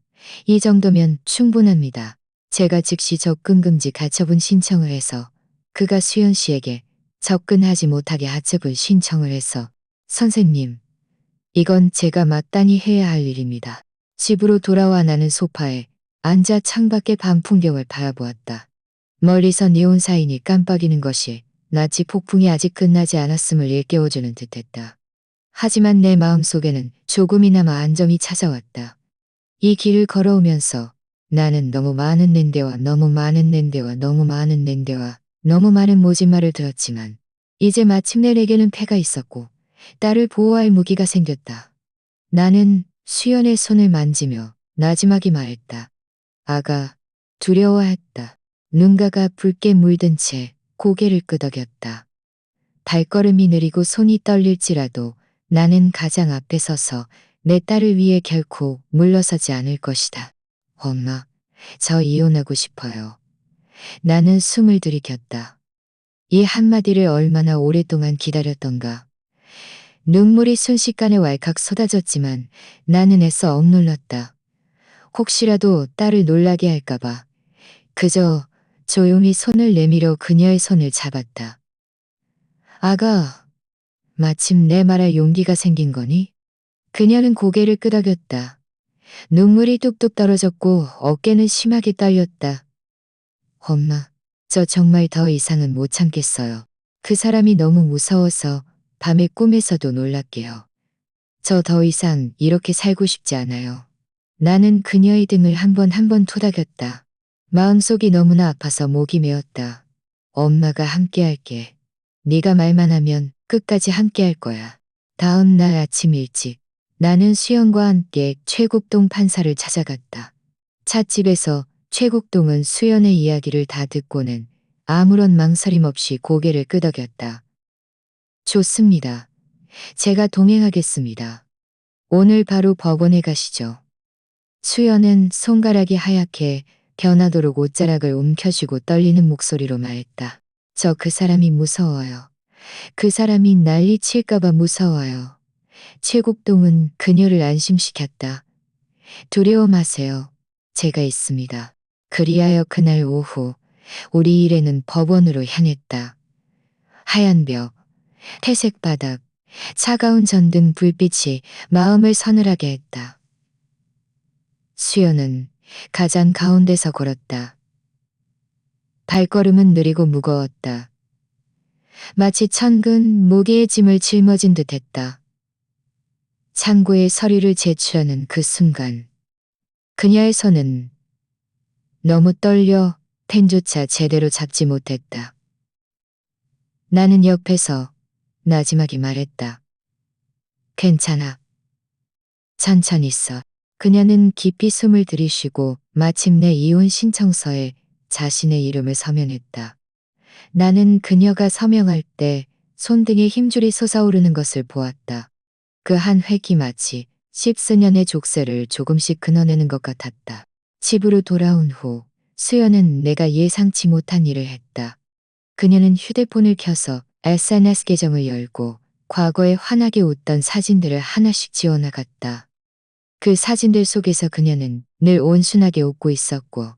이 정도면 충분합니다. 제가 즉시 접근 금지 가처분 신청을 해서 그가 수연 씨에게 접근하지 못하게 하처분 신청을 해서 선생님, 이건 제가 마땅히 해야 할 일입니다. 집으로 돌아와 나는 소파에 앉아 창밖의 밤 풍경을 바라보았다. 멀리서 네온 사인이 깜빡이는 것이 나치 폭풍이 아직 끝나지 않았음을 일깨워주는 듯했다. 하지만 내 마음속에는 조금이나마 안정이 찾아왔다. 이 길을 걸어오면서 나는 너무 많은 낸데와 너무 많은 낸데와 너무 많은 낸데와 너무 많은 모진말을 들었지만 이제 마침내 내게는 패가 있었고 딸을 보호할 무기가 생겼다. 나는 수연의 손을 만지며 나지막이 말했다. 아가, 두려워했다. 눈가가 붉게 물든 채 고개를 끄덕였다. 발걸음이 느리고 손이 떨릴지라도 나는 가장 앞에 서서 내 딸을 위해 결코 물러서지 않을 것이다. 엄마, 저 이혼하고 싶어요. 나는 숨을 들이켰다. 이 한마디를 얼마나 오랫동안 기다렸던가. 눈물이 순식간에 왈칵 쏟아졌지만 나는 애써 억눌렀다. 혹시라도 딸을 놀라게 할까봐 그저 조용히 손을 내밀어 그녀의 손을 잡았다. 아가, 마침 내 말할 용기가 생긴 거니? 그녀는 고개를 끄덕였다. 눈물이 뚝뚝 떨어졌고 어깨는 심하게 떨렸다. 엄마, 저 정말 더 이상은 못 참겠어요. 그 사람이 너무 무서워서 밤에 꿈에서도 놀랄게요. 저 더 이상 이렇게 살고 싶지 않아요. 나는 그녀의 등을 한 번 한 번 토닥였다. 마음속이 너무나 아파서 목이 메었다. 엄마가 함께할게. 네가 말만 하면 끝까지 함께할 거야. 다음 날 아침 일찍 나는 수연과 함께 최국동 판사를 찾아갔다. 찻집에서 최국동은 수연의 이야기를 다 듣고는 아무런 망설임 없이 고개를 끄덕였다. 좋습니다. 제가 동행하겠습니다. 오늘 바로 법원에 가시죠. 수연은 손가락이 하얗게 변하도록 옷자락을 움켜쥐고 떨리는 목소리로 말했다. 저 그 사람이 무서워요. 그 사람이 난리 칠까봐 무서워요. 최국동은 그녀를 안심시켰다. 두려워 마세요. 제가 있습니다. 그리하여 그날 오후 우리 일행은 법원으로 향했다. 하얀 벽, 회색 바닥, 차가운 전등 불빛이 마음을 서늘하게 했다. 수연은 가장 가운데서 걸었다. 발걸음은 느리고 무거웠다. 마치 천근 무게의 짐을 짊어진 듯했다. 창고에 서류를 제출하는 그 순간 그녀의 손은 너무 떨려 펜조차 제대로 잡지 못했다. 나는 옆에서 나지막이 말했다. 괜찮아. 천천히 써. 그녀는 깊이 숨을 들이쉬고 마침내 이혼 신청서에 자신의 이름을 서명했다. 나는 그녀가 서명할 때 손등에 힘줄이 솟아오르는 것을 보았다. 그 한 획이 마치 십수년의 족쇄를 조금씩 끊어내는 것 같았다. 집으로 돌아온 후 수연은 내가 예상치 못한 일을 했다. 그녀는 휴대폰을 켜서 SNS 계정을 열고 과거에 환하게 웃던 사진들을 하나씩 지워나갔다. 그 사진들 속에서 그녀는 늘 온순하게 웃고 있었고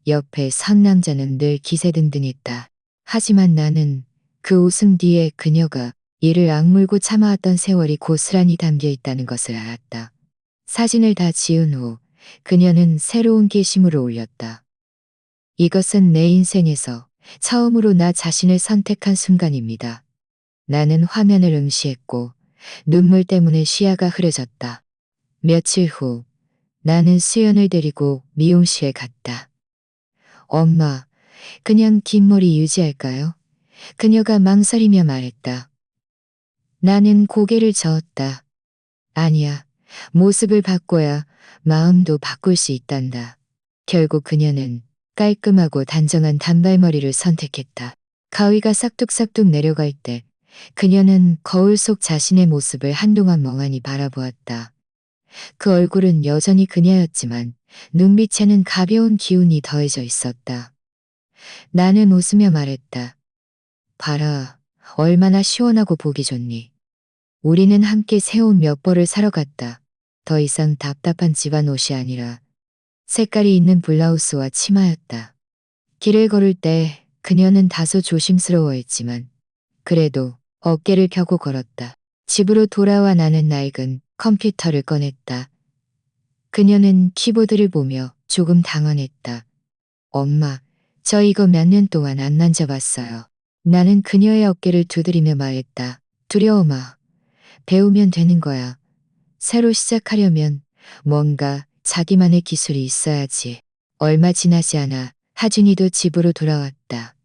옆에 선 남자는 늘 기세등등했다. 하지만 나는 그 웃음 뒤에 그녀가 이를 악물고 참아왔던 세월이 고스란히 담겨 있다는 것을 알았다. 사진을 다 지운 후 그녀는 새로운 게시물을 올렸다. 이것은 내 인생에서 처음으로 나 자신을 선택한 순간입니다. 나는 화면을 응시했고 눈물 때문에 시야가 흐려졌다. 며칠 후 나는 수연을 데리고 미용실에 갔다. 엄마, 그냥 긴 머리 유지할까요? 그녀가 망설이며 말했다. 나는 고개를 저었다. 아니야. 모습을 바꿔야 마음도 바꿀 수 있단다. 결국 그녀는 깔끔하고 단정한 단발머리를 선택했다. 가위가 싹둑싹둑 내려갈 때 그녀는 거울 속 자신의 모습을 한동안 멍하니 바라보았다. 그 얼굴은 여전히 그녀였지만 눈빛에는 가벼운 기운이 더해져 있었다. 나는 웃으며 말했다. 봐라, 얼마나 시원하고 보기 좋니. 우리는 함께 새 옷 몇 벌을 사러 갔다. 더 이상 답답한 집안 옷이 아니라 색깔이 있는 블라우스와 치마였다. 길을 걸을 때 그녀는 다소 조심스러워했지만 그래도 어깨를 펴고 걸었다. 집으로 돌아와 나는 낡은 컴퓨터를 꺼냈다. 그녀는 키보드를 보며 조금 당황했다. 엄마, 저 이거 몇 년 동안 안 만져봤어요. 나는 그녀의 어깨를 두드리며 말했다. 두려워 마. 배우면 되는 거야. 새로 시작하려면 뭔가 자기만의 기술이 있어야지. 얼마 지나지 않아 하준이도 집으로 돌아왔다.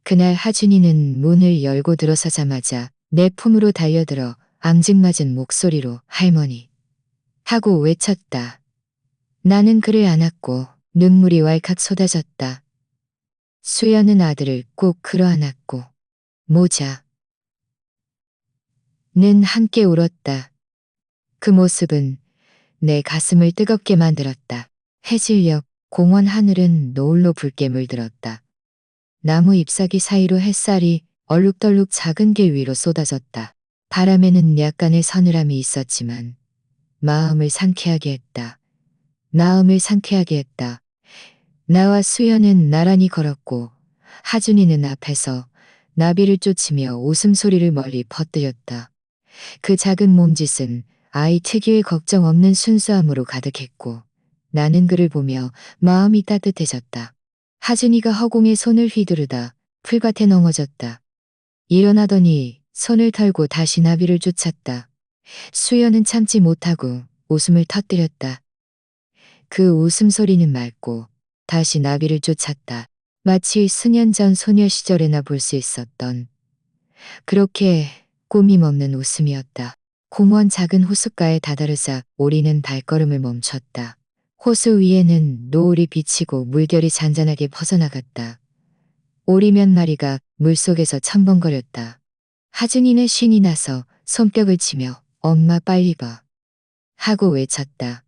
그날 하준이는 문을 열고 들어서자마자 내 품으로 달려들어 앙증맞은 목소리로 할머니 하고 외쳤다. 나는 그를 안았고 눈물이 왈칵 쏟아졌다. 수연은 아들을 꼭 끌어안았고 모자는 함께 울었다. 그 모습은 내 가슴을 뜨겁게 만들었다. 해질녘 공원 하늘은 노을로 붉게 물들었다. 나무 잎사귀 사이로 햇살이 얼룩덜룩 작은 길 위로 쏟아졌다. 바람에는 약간의 서늘함이 있었지만 마음을 상쾌하게 했다. 마음을 상쾌하게 했다. 나와 수연은 나란히 걸었고 하준이는 앞에서 나비를 쫓으며 웃음소리를 멀리 퍼뜨렸다. 그 작은 몸짓은 아이 특유의 걱정 없는 순수함으로 가득했고 나는 그를 보며 마음이 따뜻해졌다. 하준이가 허공에 손을 휘두르다 풀밭에 넘어졌다. 일어나더니 손을 털고 다시 나비를 쫓았다. 수연은 참지 못하고 웃음을 터뜨렸다. 그 웃음소리는 맑고 다시 나비를 쫓았다. 마치 수년 전 소녀 시절에나 볼 수 있었던 그렇게 꾸밈 없는 웃음이었다. 공원 작은 호숫가에 다다르자 오리는 발걸음을 멈췄다. 호수 위에는 노을이 비치고 물결이 잔잔하게 퍼져나갔다. 오리 몇 마리가 물속에서 첨벙거렸다. 하준이는 신이 나서 손뼉을 치며 엄마 빨리 봐 하고 외쳤다.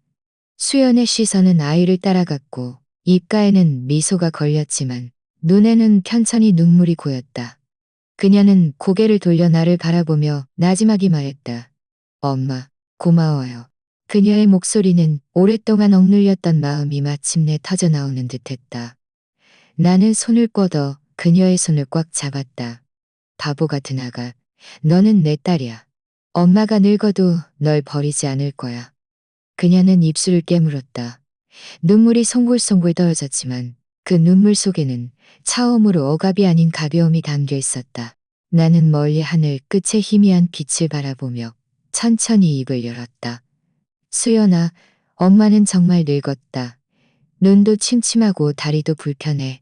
수연의 시선은 아이를 따라갔고 입가에는 미소가 걸렸지만 눈에는 편천히 눈물이 고였다. 그녀는 고개를 돌려 나를 바라보며 나지막이 말했다. 엄마, 고마워요. 그녀의 목소리는 오랫동안 억눌렸던 마음이 마침내 터져나오는 듯했다. 나는 손을 뻗어 그녀의 손을 꽉 잡았다. 바보 같은 아가, 너는 내 딸이야. 엄마가 늙어도 널 버리지 않을 거야. 그녀는 입술을 깨물었다. 눈물이 송골송골 떨어졌지만 그 눈물 속에는 처음으로 억압이 아닌 가벼움이 담겨 있었다. 나는 멀리 하늘 끝에 희미한 빛을 바라보며 천천히 입을 열었다. 수연아, 엄마는 정말 늙었다. 눈도 침침하고 다리도 불편해.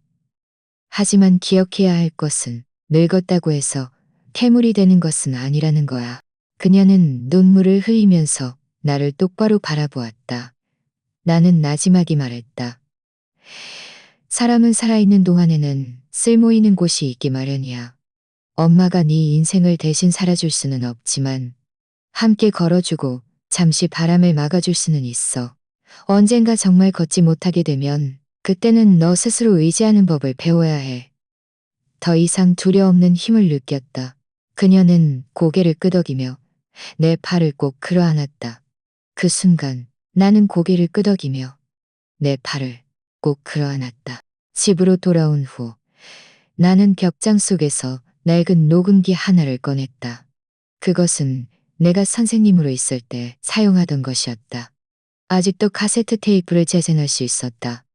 하지만 기억해야 할 것은 늙었다고 해서 태물이 되는 것은 아니라는 거야. 그녀는 눈물을 흘리면서 나를 똑바로 바라보았다. 나는 나지막이 말했다. 사람은 살아있는 동안에는 쓸모있는 곳이 있기 마련이야. 엄마가 네 인생을 대신 살아줄 수는 없지만 함께 걸어주고 잠시 바람을 막아줄 수는 있어. 언젠가 정말 걷지 못하게 되면 그때는 너 스스로 의지하는 법을 배워야 해. 더 이상 두려움는 힘을 느꼈다. 그녀는 고개를 끄덕이며 내 팔을 꼭 끌어안았다. 그 순간 나는 고개를 끄덕이며 내 팔을 꼭 끌어안았다. 집으로 돌아온 후 나는 벽장 속에서 낡은 녹음기 하나를 꺼냈다. 그것은 내가 선생님으로 있을 때 사용하던 것이었다. 아직도 카세트 테이프를 재생할 수 있었다.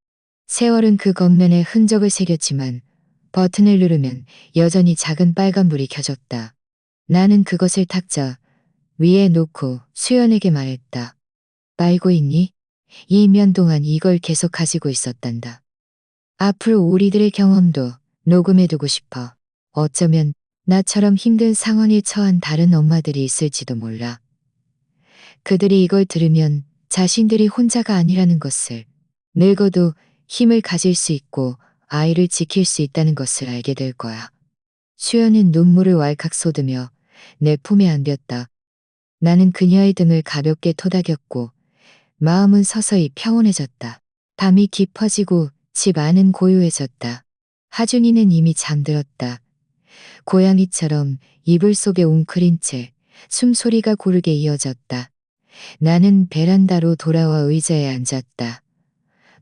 세월은 그 겉면에 흔적을 새겼지만 버튼을 누르면 여전히 작은 빨간불이 켜졌다. 나는 그것을 탁자 위에 놓고 수연에게 말했다. 알고 있니? 2년 동안 이걸 계속 가지고 있었단다. 앞으로 우리들의 경험도 녹음해두고 싶어. 어쩌면 나처럼 힘든 상황에 처한 다른 엄마들이 있을지도 몰라. 그들이 이걸 들으면 자신들이 혼자가 아니라는 것을, 늙어도 힘을 가질 수 있고 아이를 지킬 수 있다는 것을 알게 될 거야. 수연은 눈물을 왈칵 쏟으며 내 품에 안겼다. 나는 그녀의 등을 가볍게 토닥였고 마음은 서서히 평온해졌다. 밤이 깊어지고 집 안은 고요해졌다. 하준이는 이미 잠들었다. 고양이처럼 이불 속에 웅크린 채 숨소리가 고르게 이어졌다. 나는 베란다로 돌아와 의자에 앉았다.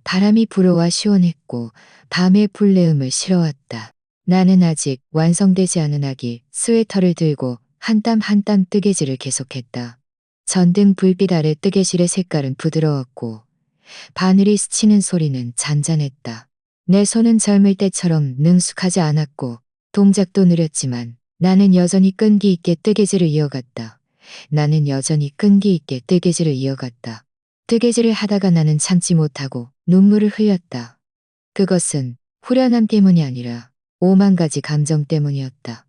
바람이 불어와 시원했고 밤의 불내음을 실어왔다. 나는 아직 완성되지 않은 아기 스웨터를 들고 한 땀 한 땀 뜨개질을 계속했다. 전등 불빛 아래 뜨개질의 색깔은 부드러웠고 바늘이 스치는 소리는 잔잔했다. 내 손은 젊을 때처럼 능숙하지 않았고 동작도 느렸지만 나는 여전히 끈기 있게 뜨개질을 이어갔다. 나는 여전히 끈기 있게 뜨개질을 이어갔다. 뜨개질을 하다가 나는 참지 못하고 눈물을 흘렸다. 그것은 후련함 때문이 아니라 오만 가지 감정 때문이었다.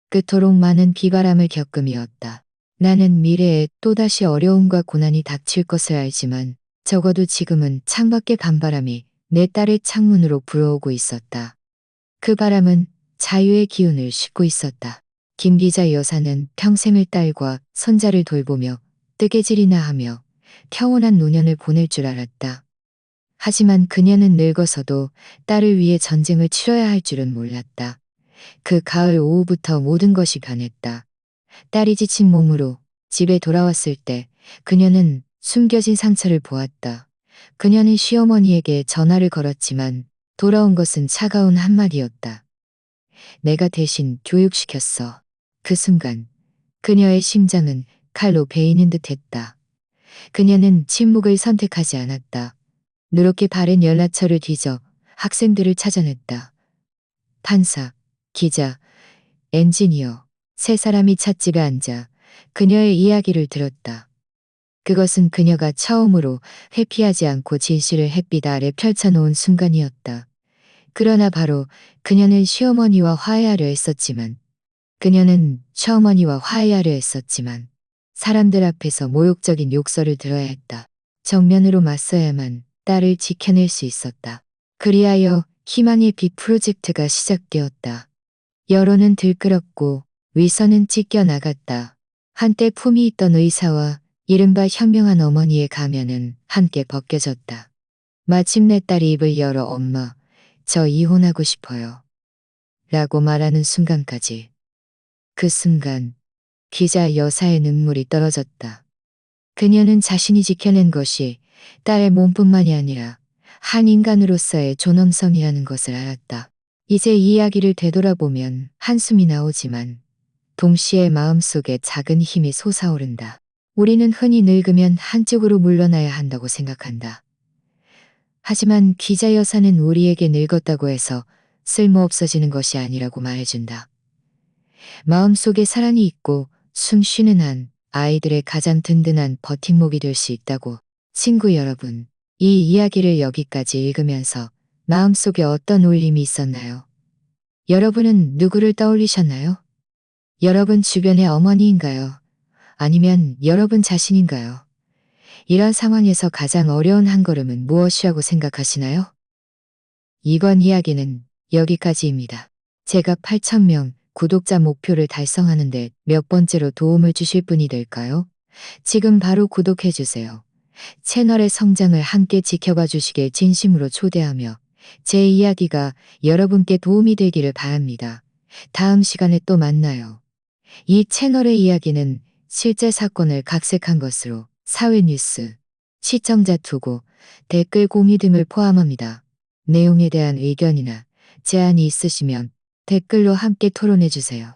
그토록 많은 비바람을 겪음이었다. 나는 미래에 또다시 어려움과 고난이 닥칠 것을 알지만 적어도 지금은 창밖의 밤바람이 내 딸의 창문으로 불어오고 있었다. 그 바람은 자유의 기운을 싣고 있었다. 김 기자 여사는 평생을 딸과 손자를 돌보며 뜨개질이나 하며 평온한 노년을 보낼 줄 알았다. 하지만 그녀는 늙어서도 딸을 위해 전쟁을 치러야 할 줄은 몰랐다. 그 가을 오후부터 모든 것이 변했다. 딸이 지친 몸으로 집에 돌아왔을 때 그녀는 숨겨진 상처를 보았다. 그녀는 시어머니에게 전화를 걸었지만 돌아온 것은 차가운 한마디였다. 내가 대신 교육시켰어. 그 순간 그녀의 심장은 칼로 베이는 듯했다. 그녀는 침묵을 선택하지 않았다. 누렇게 바른 연락처를 뒤져 학생들을 찾아냈다. 판사, 기자, 엔지니어, 세 사람이 찻집에 앉아 그녀의 이야기를 들었다. 그것은 그녀가 처음으로 회피하지 않고 진실을 햇빛 아래 펼쳐놓은 순간이었다. 그러나 바로 그녀는 시어머니와 화해하려 했었지만 사람들 앞에서 모욕적인 욕설을 들어야 했다. 정면으로 맞서야만 딸을 지켜낼 수 있었다. 그리하여 희망의 빛 프로젝트가 시작되었다. 여론은 들끓었고 위선은 찢겨나갔다. 한때 품이 있던 의사와 이른바 현명한 어머니의 가면은 함께 벗겨졌다. 마침내 딸이 입을 열어 엄마, 저 이혼하고 싶어요. 라고 말하는 순간까지. 그 순간 기자 여사의 눈물이 떨어졌다. 그녀는 자신이 지켜낸 것이 딸의 몸뿐만이 아니라 한 인간으로서의 존엄성이라는 것을 알았다. 이제 이 이야기를 되돌아보면 한숨이 나오지만 동시에 마음속에 작은 힘이 솟아오른다. 우리는 흔히 늙으면 한쪽으로 물러나야 한다고 생각한다. 하지만 기자 여사는 우리에게 늙었다고 해서 쓸모없어지는 것이 아니라고 말해준다. 마음속에 사랑이 있고 숨 쉬는 한 아이들의 가장 든든한 버팀목이 될 수 있다고. 친구 여러분, 이 이야기를 여기까지 읽으면서 마음속에 어떤 울림이 있었나요? 여러분은 누구를 떠올리셨나요? 여러분 주변의 어머니인가요? 아니면 여러분 자신인가요? 이런 상황에서 가장 어려운 한 걸음은 무엇이라고 생각하시나요? 이번 이야기는 여기까지입니다. 제가 8,000명 구독자 목표를 달성하는데 몇 번째로 도움을 주실 분이 될까요? 지금 바로 구독해주세요. 채널의 성장을 함께 지켜봐 주시길 진심으로 초대하며 제 이야기가 여러분께 도움이 되기를 바랍니다. 다음 시간에 또 만나요. 이 채널의 이야기는 실제 사건을 각색한 것으로 사회 뉴스, 시청자 투고, 댓글 공유 등을 포함합니다. 내용에 대한 의견이나 제안이 있으시면 댓글로 함께 토론해 주세요.